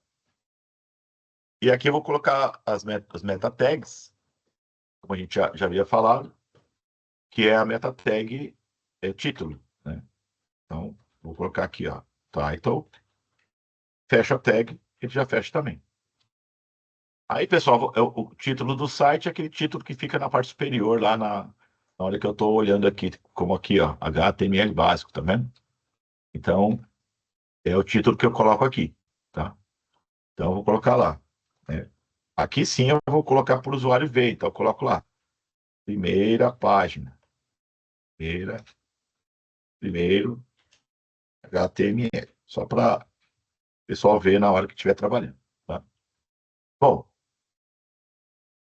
Speaker 1: E aqui eu vou colocar as meta tags, como a gente já havia falado, que é a meta tag título, né? Então, vou colocar aqui, ó, title, fecha a tag, ele já fecha também. Aí, pessoal, o título do site é aquele título que fica na parte superior, lá na hora que eu estou olhando aqui, como aqui, ó, HTML básico, tá vendo? Então, é o título que eu coloco aqui, tá? Então, eu vou colocar lá, né? Aqui sim eu vou colocar para o usuário ver, então eu coloco lá, primeira página, primeiro HTML, só para o pessoal ver na hora que estiver trabalhando, tá? Bom,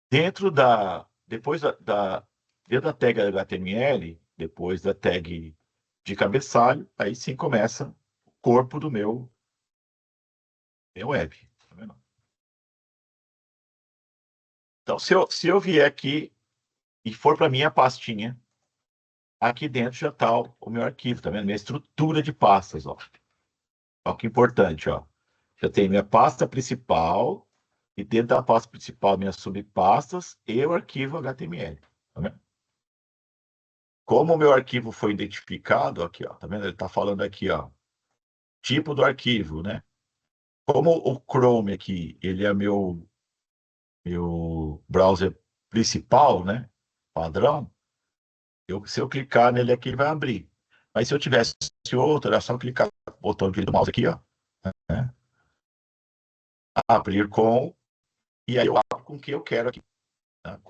Speaker 1: dentro da tag HTML, depois da tag de cabeçalho, aí sim começa o corpo do meu web. Tá vendo? Então, se eu vier aqui e for para minha pastinha, aqui dentro já está o meu arquivo, tá vendo? Minha estrutura de pastas, ó. Ó, que importante, ó. Já tem minha pasta principal, e dentro da pasta principal, minhas subpastas e o arquivo HTML. Tá vendo? Como o meu arquivo foi identificado, aqui, ó, tá vendo? Ele está falando aqui, ó, tipo do arquivo, né? Como o Chrome aqui, ele é meu browser principal, né? Padrão, se eu clicar nele aqui, ele vai abrir. Mas se eu tivesse outro, era só clicar no botão do mouse aqui, ó, né? Abrir com, e aí eu abro com o que eu quero aqui. Tá?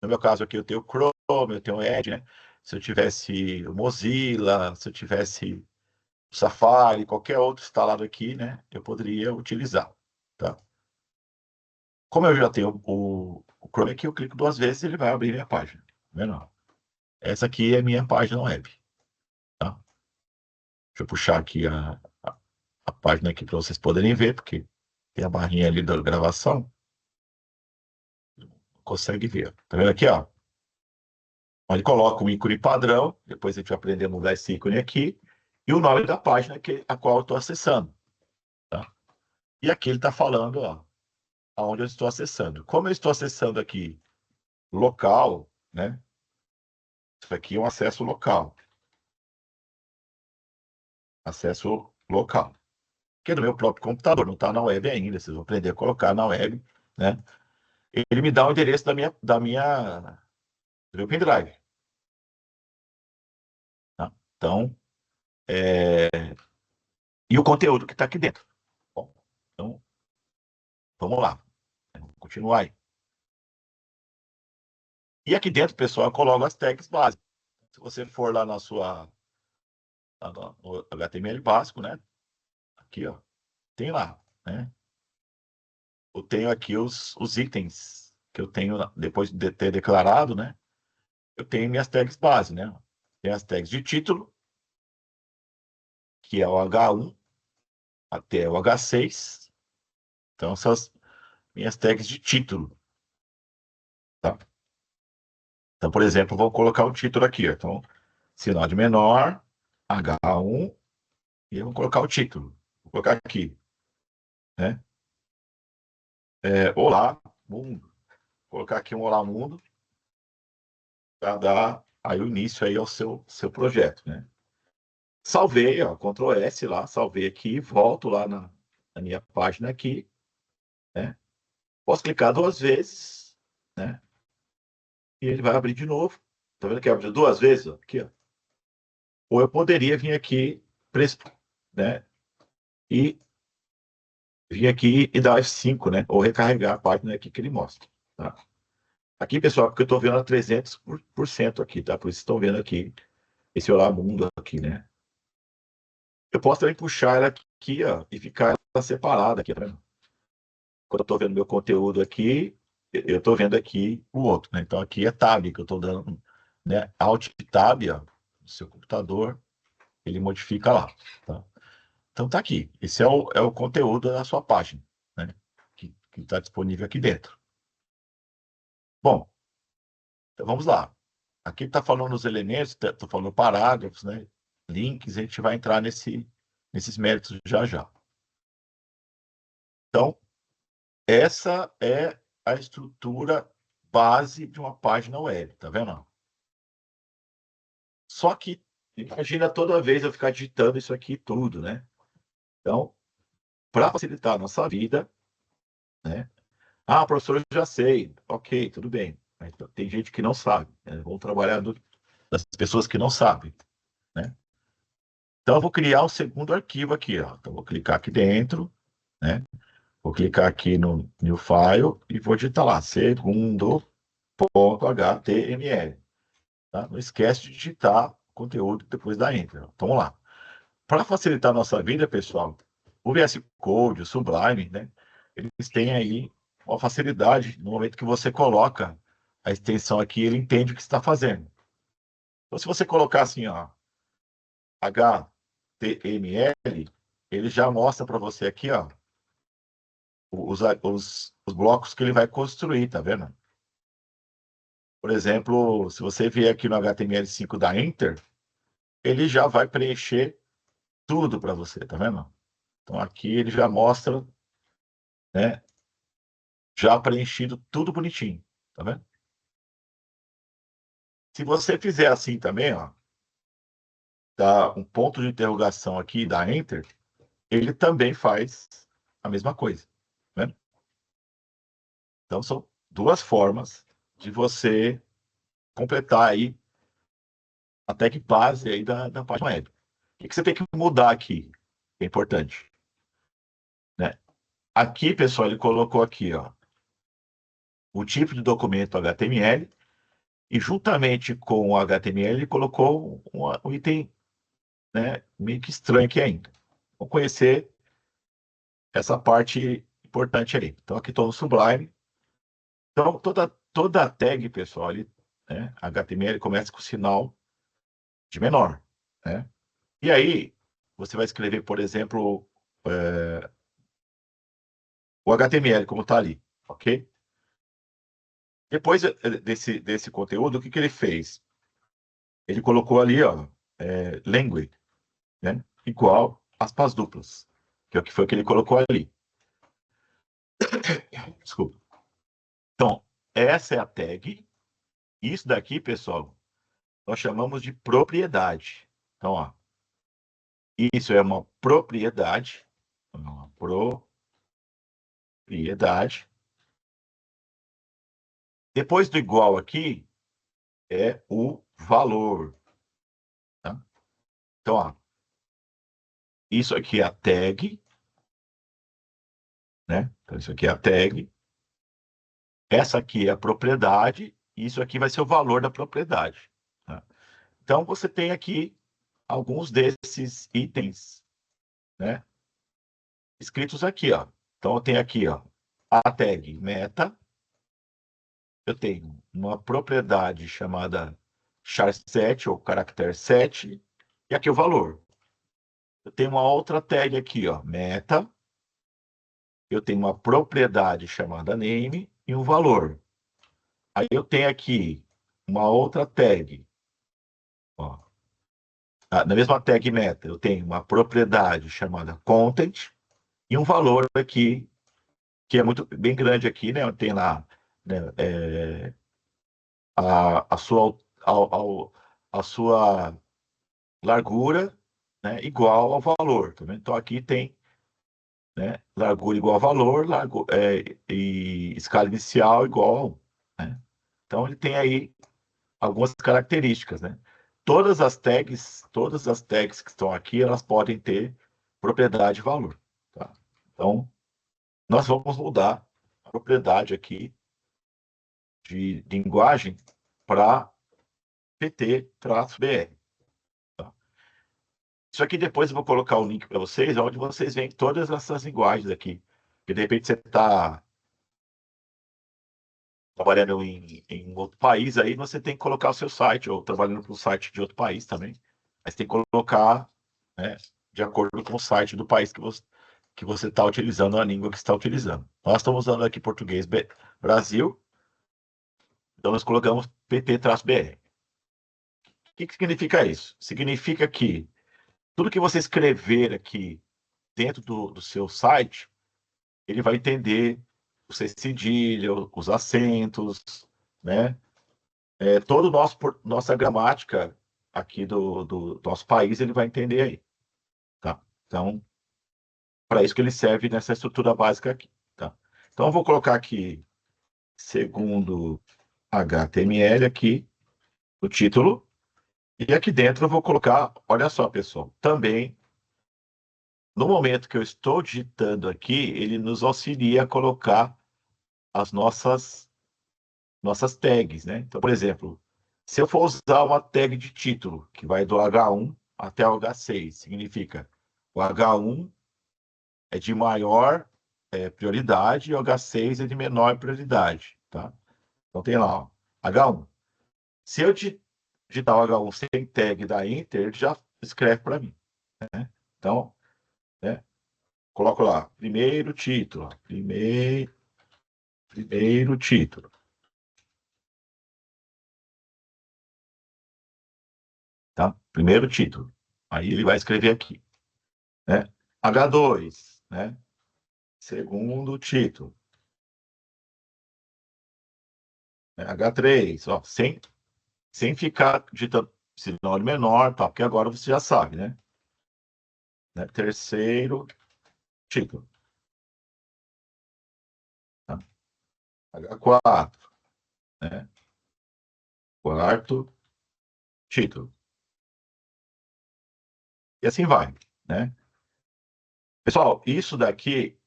Speaker 1: No meu caso aqui, eu tenho o Chrome, eu tenho o Edge, né? Se eu tivesse o Mozilla, se eu tivesse o Safari, qualquer outro instalado aqui, né? Eu poderia utilizar, tá? Como eu já tenho o Chrome aqui, eu clico duas vezes e ele vai abrir minha página. Tá vendo? Essa aqui é minha página web. Tá? Deixa eu puxar aqui a página aqui para vocês poderem ver, porque tem a barrinha ali da gravação. Consegue ver. Tá vendo aqui, ó? Ele coloca um ícone padrão, depois a gente vai aprender a mudar esse ícone aqui, e o nome da página a qual eu estou acessando. Tá? E aqui ele está falando, ó, aonde eu estou acessando. Como eu estou acessando aqui local, né? Isso aqui é um acesso local. Acesso local. Que é do meu próprio computador, não está na web ainda. Vocês vão aprender a colocar na web, né? Ele me dá o endereço do meu pendrive. Tá? Então, e o conteúdo que está aqui dentro. Bom, então, vamos lá. Vamos continuar aí. E aqui dentro, pessoal, eu coloco as tags básicas. Se você for lá no HTML básico, né? Aqui, ó, tem lá, né? Eu tenho aqui os itens que eu tenho, depois de ter declarado, né? Eu tenho minhas tags base, né? Tem as tags de título, que é o H1 até o H6. Então, são as minhas tags de título, tá? Então, por exemplo, eu vou colocar o título aqui, ó. Então, sinal de menor, H1, e eu vou colocar o título. Vou colocar aqui, né? Olá, mundo. Vou colocar aqui um Olá, mundo, para dar aí o início aí ao seu projeto, né? Salvei, ó, Ctrl S lá, salvei aqui, volto lá na minha página aqui, né? Posso clicar duas vezes, né? E ele vai abrir de novo. Tá vendo que abriu duas vezes? Ó, aqui, ó. Ou eu poderia vir aqui, né? E vir aqui e dar F5, né? Ou recarregar a página aqui que ele mostra, tá? Aqui, pessoal, porque eu estou vendo a 300% aqui, tá? Por isso estão vendo aqui esse Olá Mundo aqui, né? Eu posso também puxar ela aqui aqui, ó, e ficar separada aqui, tá vendo? Quando eu estou vendo meu conteúdo aqui, eu estou vendo aqui o outro, né? Então aqui é tab que eu estou dando, né? Alt Tab, ó, no seu computador, ele modifica lá, tá? Então tá aqui. Esse é o conteúdo da sua página, né? Que está disponível aqui dentro. Bom, então vamos lá. Aqui está falando os elementos, estou falando parágrafos, né? Links, a gente vai entrar nesses méritos já já. Então, essa é a estrutura base de uma página web, tá vendo? Só que, imagina toda vez eu ficar digitando isso aqui tudo, né? Então, para facilitar a nossa vida, né? Ah, professor, eu já sei. Ok, tudo bem. Mas tem gente que não sabe, né? Vamos trabalhar das pessoas que não sabem, né? Então, eu vou criar o segundo arquivo aqui, ó. Então, vou clicar aqui dentro, né? Vou clicar aqui no New File e vou digitar lá, segundo.html. Tá? Não esquece de digitar o conteúdo depois da Enter. Então, vamos lá. Para facilitar a nossa vida, pessoal, o VS Code, o Sublime, né? Eles têm aí uma facilidade. No momento que você coloca a extensão aqui, ele entende o que está fazendo. Então, se você colocar assim, ó, HTML, ele já mostra para você aqui, ó, os blocos que ele vai construir, tá vendo? Por exemplo, se você vier aqui no HTML5 da Enter, ele já vai preencher tudo para você, tá vendo? Então aqui ele já mostra, né, já preenchido tudo bonitinho, tá vendo? Se você fizer assim também, ó, dá um ponto de interrogação aqui, dá Enter, ele também faz a mesma coisa, tá vendo? Então são duas formas de você completar aí a tag base aí da página web. O que você tem que mudar aqui? É importante, né? Aqui, pessoal, ele colocou aqui, ó, o tipo de documento HTML e juntamente com o HTML ele colocou um item, né, meio que estranho aqui ainda. Vamos conhecer essa parte importante aí. Então aqui estou no Sublime. Então toda tag, pessoal, ele, né, HTML começa com sinal de menor, né? E aí você vai escrever, por exemplo, o HTML como está ali, ok? Depois desse conteúdo, o que ele fez? Ele colocou ali, ó, language, né? Igual aspas duplas, que é o que foi que ele colocou ali. Desculpa. Então, essa é a tag. Isso daqui, pessoal, nós chamamos de propriedade. Então, ó, isso é uma propriedade. Uma propriedade. Depois do igual aqui, é o valor. Tá? Então, ó, isso aqui é a tag, né? Então, isso aqui é a tag. Essa aqui é a propriedade. E isso aqui vai ser o valor da propriedade. Tá? Então, você tem aqui alguns desses itens, né, escritos aqui, ó. Então, eu tenho aqui, ó, a tag meta, eu tenho uma propriedade chamada char7 ou character7, e aqui o valor. Eu tenho uma outra tag aqui, ó, meta, eu tenho uma propriedade chamada name e um valor. Aí eu tenho aqui uma outra tag, ó. Na mesma tag meta, eu tenho uma propriedade chamada content e um valor aqui que é muito bem grande aqui, né? Tem lá, né, a sua a sua largura, né, igual ao valor, tá vendo? Então aqui tem, né, largura igual a valor, e escala inicial igual a 1, né? Então ele tem aí algumas características, né? Todas as tags que estão aqui, elas podem ter propriedade e valor, tá? Então nós vamos mudar a propriedade aqui de linguagem para PT-BR. Tá? Isso aqui depois eu vou colocar o link para vocês, onde vocês veem todas essas linguagens aqui. Porque de repente você está trabalhando em outro país, aí você tem que colocar o seu site, ou trabalhando para um site de outro país também. Mas tem que colocar, né, de acordo com o site do país que você está utilizando, a língua que está utilizando. Nós estamos usando aqui português Brasil, então nós colocamos pt-br. O que significa isso? Significa que tudo que você escrever aqui dentro do seu site, ele vai entender o cedilha, os acentos, né? Todo nossa gramática aqui do nosso país, ele vai entender aí, tá? Então, para isso que ele serve nessa estrutura básica aqui, tá? Então, eu vou colocar aqui, segundo HTML aqui, o título, e aqui dentro eu vou colocar, olha só, pessoal, também, no momento que eu estou digitando aqui, ele nos auxilia a colocar as nossas tags, né? Então, por exemplo, se eu for usar uma tag de título, que vai do H1 até o H6, significa o H1 é de maior prioridade e o H6 é de menor prioridade, tá? Então tem lá, ó, H1. Se eu digitar o H1 sem tag da Enter, ele já escreve para mim, né? Então, né, coloco lá, primeiro título, primeiro título. Tá? Primeiro título. Aí ele vai escrever aqui, né? H2, né? Segundo título. H3, ó, sem ficar digitando sinônimo menor, tá? Porque agora você já sabe, né? Terceiro título. Tá? H4, né? Quarto título. E assim vai, né? Pessoal, isso daqui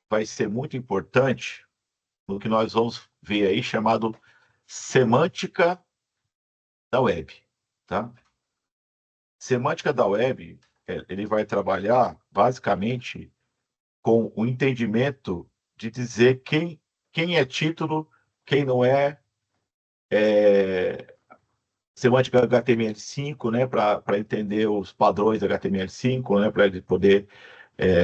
Speaker 1: vai ser muito importante no que nós vamos ver aí, chamado semântica da web, tá? Semântica da web, ele vai trabalhar basicamente com o entendimento de dizer quem é título, quem não é, semântica HTML5, né, para entender os padrões HTML5, né, para ele poder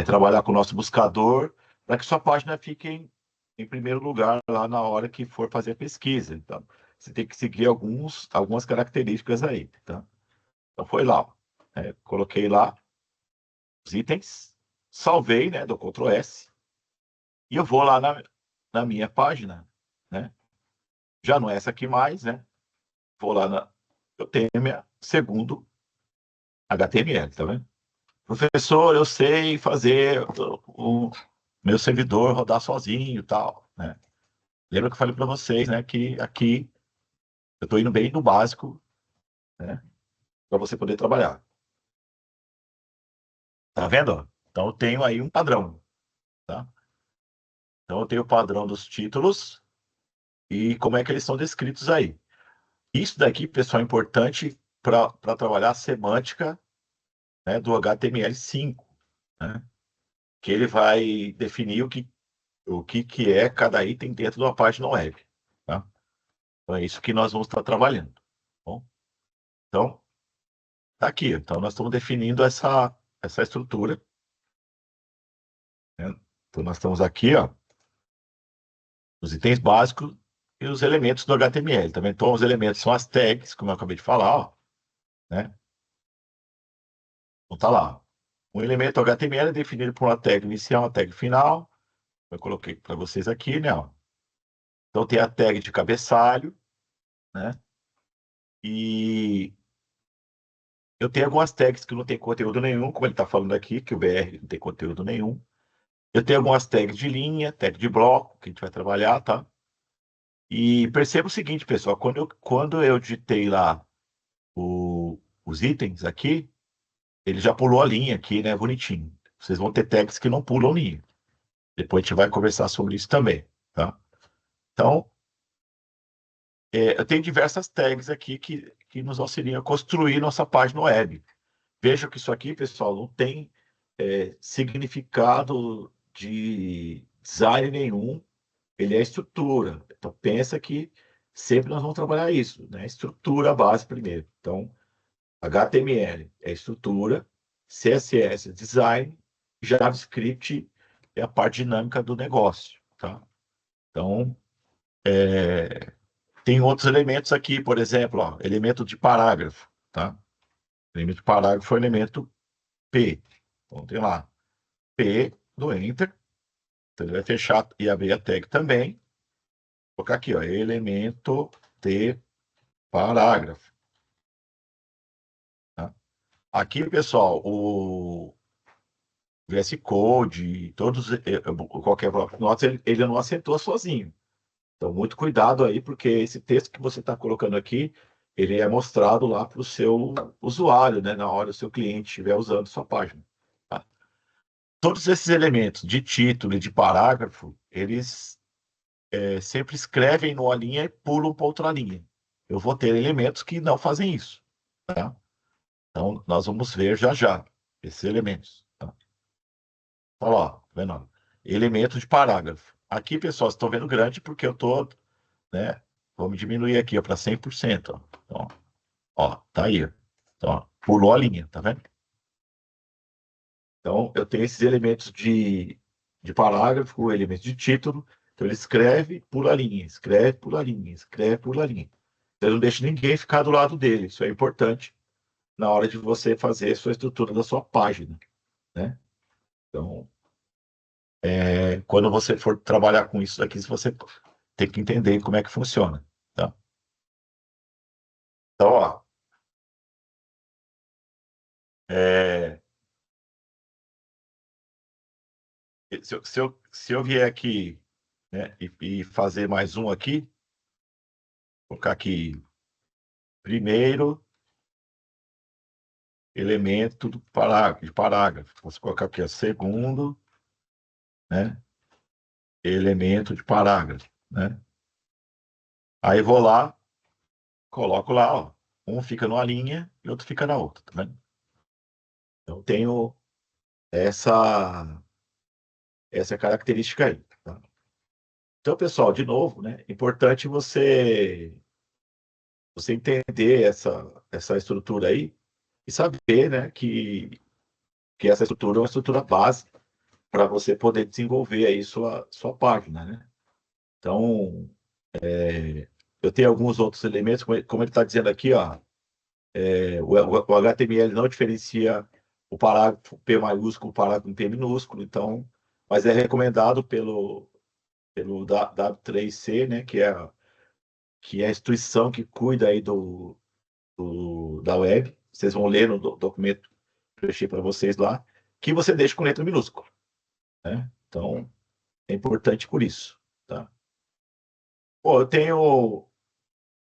Speaker 1: trabalhar com o nosso buscador, para que sua página fique em primeiro lugar lá na hora que for fazer a pesquisa. Então, você tem que seguir algumas características aí, tá? Então, foi lá, ó. Coloquei lá os itens, salvei, né, do Ctrl S, e eu vou lá na minha página, né? Já não é essa aqui mais, né? Vou lá eu tenho minha segundo HTML, tá vendo? Professor, eu sei fazer o meu servidor rodar sozinho e tal, né? Lembra que eu falei para vocês, né, que aqui eu estou indo bem no básico, né, para você poder trabalhar. Tá vendo? Então eu tenho aí um padrão, tá? Então eu tenho o padrão dos títulos e como é que eles são descritos aí. Isso daqui, pessoal, é importante para trabalhar a semântica, né, do HTML5, né, que ele vai definir o que é cada item dentro de uma página web. Tá? Então, é isso que nós vamos estar trabalhando. Tá bom? Então, tá aqui. Então, nós estamos definindo essa estrutura. Né? Então, nós estamos aqui, ó, os itens básicos e os elementos do HTML. Também. Então, os elementos são as tags, como eu acabei de falar, ó, né? Então, tá lá. Um elemento HTML é definido por uma tag inicial, uma tag final. Eu coloquei para vocês aqui, né? Ó. Então, tem a tag de cabeçalho, né? E eu tenho algumas tags que não tem conteúdo nenhum, como ele está falando aqui, que o BR não tem conteúdo nenhum. Eu tenho algumas tags de linha, tag de bloco, que a gente vai trabalhar, tá? E perceba o seguinte, pessoal, quando eu digitei lá os itens aqui, ele já pulou a linha aqui, né? Bonitinho. Vocês vão ter tags que não pulam linha. Depois a gente vai conversar sobre isso também, tá? Então, eu tenho diversas tags aqui que nos auxiliam a construir nossa página web. veja que isso aqui, pessoal, não tem significado de design nenhum, ele é estrutura. Então, pensa que sempre nós vamos trabalhar isso, né? Estrutura base primeiro. Então, HTML é estrutura, CSS é design, JavaScript é a parte dinâmica do negócio, tá? Então, tem outros elementos aqui, por exemplo, ó, elemento de parágrafo, tá? Elemento de parágrafo é o elemento P. Então, tem lá, P do Enter, então ele vai fechar e abrir a tag também. Vou colocar aqui, ó, elemento de parágrafo. Tá? Aqui, pessoal, o VS Code, todos, qualquer bloco de notas, ele não acertou sozinho. Então, muito cuidado aí, porque esse texto que você está colocando aqui, ele é mostrado lá para o seu usuário, né, na hora que o seu cliente estiver usando sua página. Tá? Todos esses elementos de título e de parágrafo, eles sempre escrevem numa linha e pulam para outra linha. Eu vou ter elementos que não fazem isso. Tá? Então, nós vamos ver já já esses elementos. Tá? Olha lá, tá vendo? Elemento de parágrafo. Aqui, pessoal, vocês estão vendo grande porque eu estou, né? Vamos diminuir aqui para 100%. Ó. Então, ó, tá aí. Então, ó, pulou a linha, tá vendo? Então, eu tenho esses elementos de parágrafo, elementos de título. Então, ele escreve, pula a linha, escreve, pula a linha, escreve, pula a linha. Então, não deixa ninguém ficar do lado dele. Isso é importante na hora de você fazer a sua estrutura da sua página, né? Então, quando você for trabalhar com isso aqui, você tem que entender como é que funciona, tá? Então, ó, é, se eu vier aqui, né, e fazer mais um aqui, vou colocar aqui, primeiro elemento do parágrafo, de parágrafo. Vou colocar aqui, ó, segundo, né, elemento de parágrafo, né? Aí vou lá, coloco lá, ó, um fica numa linha e outro fica na outra, tá vendo? Então, tenho essa característica aí, tá? Então, pessoal, de novo, né, é importante você entender essa estrutura aí e saber, né, que essa estrutura é uma estrutura básica para você poder desenvolver aí sua página, né? Então, eu tenho alguns outros elementos, como ele está dizendo aqui, ó, o HTML não diferencia o parágrafo P maiúsculo, o parágrafo P minúsculo, então, mas é recomendado pelo W3C, né, que é a instituição que cuida aí da web. Vocês vão ler no documento que eu deixei para vocês lá, que você deixa com letra minúscula, né? Então, é importante por isso, tá? Bom, eu tenho,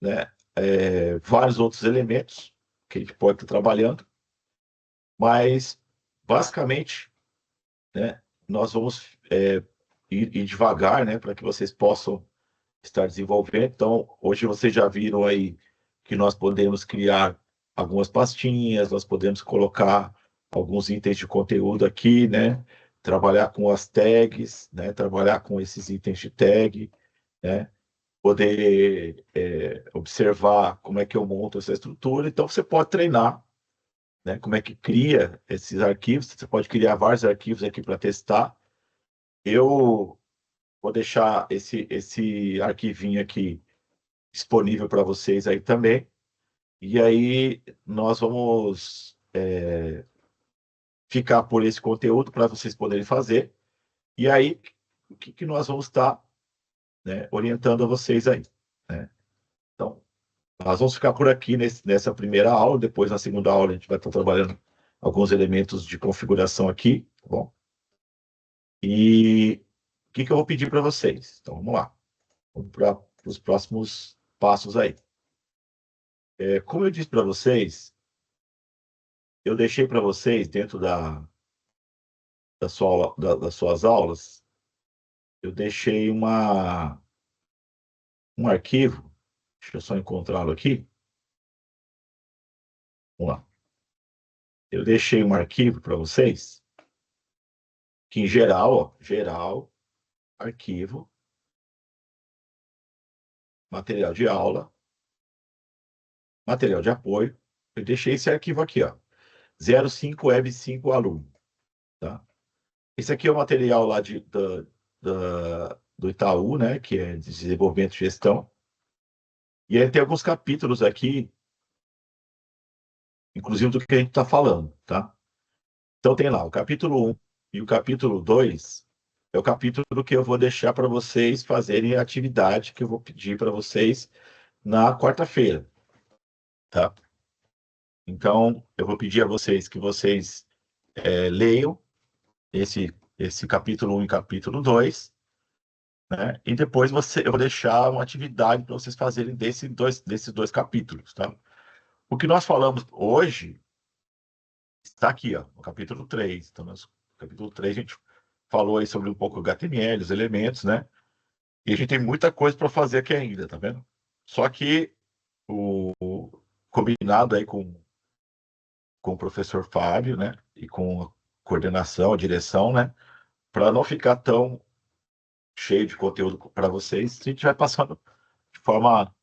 Speaker 1: né, vários outros elementos que a gente pode estar trabalhando, mas, basicamente, né, nós vamos ir devagar, né, para que vocês possam estar desenvolvendo. Então, hoje vocês já viram aí que nós podemos criar algumas pastinhas, nós podemos colocar alguns itens de conteúdo aqui, né? Trabalhar com as tags, né? Trabalhar com esses itens de tag, né? Poder observar como é que eu monto essa estrutura. Então, você pode treinar, né? Como é que cria esses arquivos. Você pode criar vários arquivos aqui para testar. Eu vou deixar esse arquivinho aqui disponível para vocês aí também. E aí nós vamos ficar por esse conteúdo para vocês poderem fazer. E aí, o que nós vamos estar, né, orientando a vocês aí, né? Então, nós vamos ficar por aqui nessa primeira aula. Depois, na segunda aula, a gente vai estar trabalhando alguns elementos de configuração aqui, tá bom? E o que eu vou pedir para vocês? Então, vamos lá. Vamos para os próximos passos aí. Como eu disse para vocês, eu deixei para vocês, dentro das suas aulas, eu deixei um arquivo, deixa eu só encontrá-lo aqui. Vamos lá. eu deixei um arquivo para vocês, que em geral, ó, geral, arquivo, material de aula, material de apoio. Eu deixei esse arquivo aqui, ó, 05 Web 5 aluno, tá? Esse aqui é o material lá do Itaú, né, que é de desenvolvimento e gestão. E aí tem alguns capítulos aqui, inclusive do que a gente está falando, tá? Então tem lá o capítulo 1 e o capítulo 2 é o capítulo que eu vou deixar para vocês fazerem a atividade que eu vou pedir para vocês na quarta-feira, tá? Então, eu vou pedir a vocês que vocês leiam esse capítulo 1 e capítulo 2, né? E depois eu vou deixar uma atividade para vocês fazerem desses dois capítulos, tá? O que nós falamos hoje está aqui, ó, no capítulo 3. Então, no capítulo 3 a gente falou aí sobre um pouco o HTML, os elementos, né? E a gente tem muita coisa para fazer aqui ainda, tá vendo? Só que o combinado aí com o professor Fábio, né? E com a coordenação, a direção, né? Para não ficar tão cheio de conteúdo para vocês, a gente vai passando de forma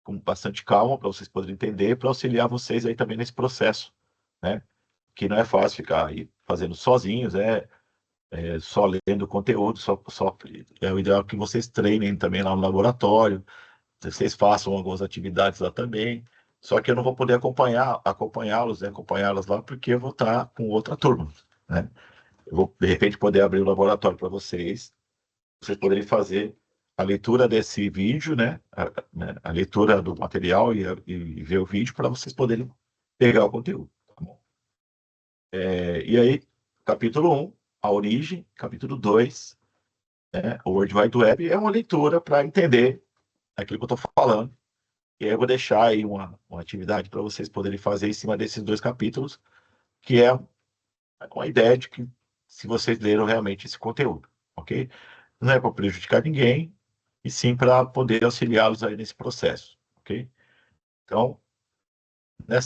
Speaker 1: com bastante calma para vocês poderem entender, para auxiliar vocês aí também nesse processo, né? Que não é fácil ficar aí fazendo sozinhos, só lendo conteúdo, é o ideal que vocês treinem também lá no laboratório, vocês façam algumas atividades lá também. Só que eu não vou poder acompanhá-los, né, acompanhá-las lá, porque eu vou estar com outra turma, né? Eu vou, de repente, poder abrir o laboratório para vocês poderem fazer a leitura desse vídeo, né? A leitura do material e ver o vídeo para vocês poderem pegar o conteúdo, tá bom? E aí, capítulo 1, a origem, capítulo 2, né, o World Wide Web, é uma leitura para entender aquilo que eu estou falando. E aí eu vou deixar aí uma atividade para vocês poderem fazer em cima desses dois capítulos, que é uma ideia de que se vocês leram realmente esse conteúdo, ok? Não é para prejudicar ninguém, e sim para poder auxiliá-los aí nesse processo, ok? Então,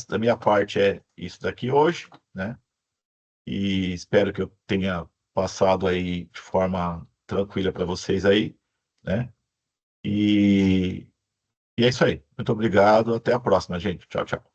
Speaker 1: da minha parte é isso daqui hoje, né? E espero que eu tenha passado aí de forma tranquila para vocês aí, né? E é isso aí. Muito obrigado. Até a próxima, gente. Tchau, tchau.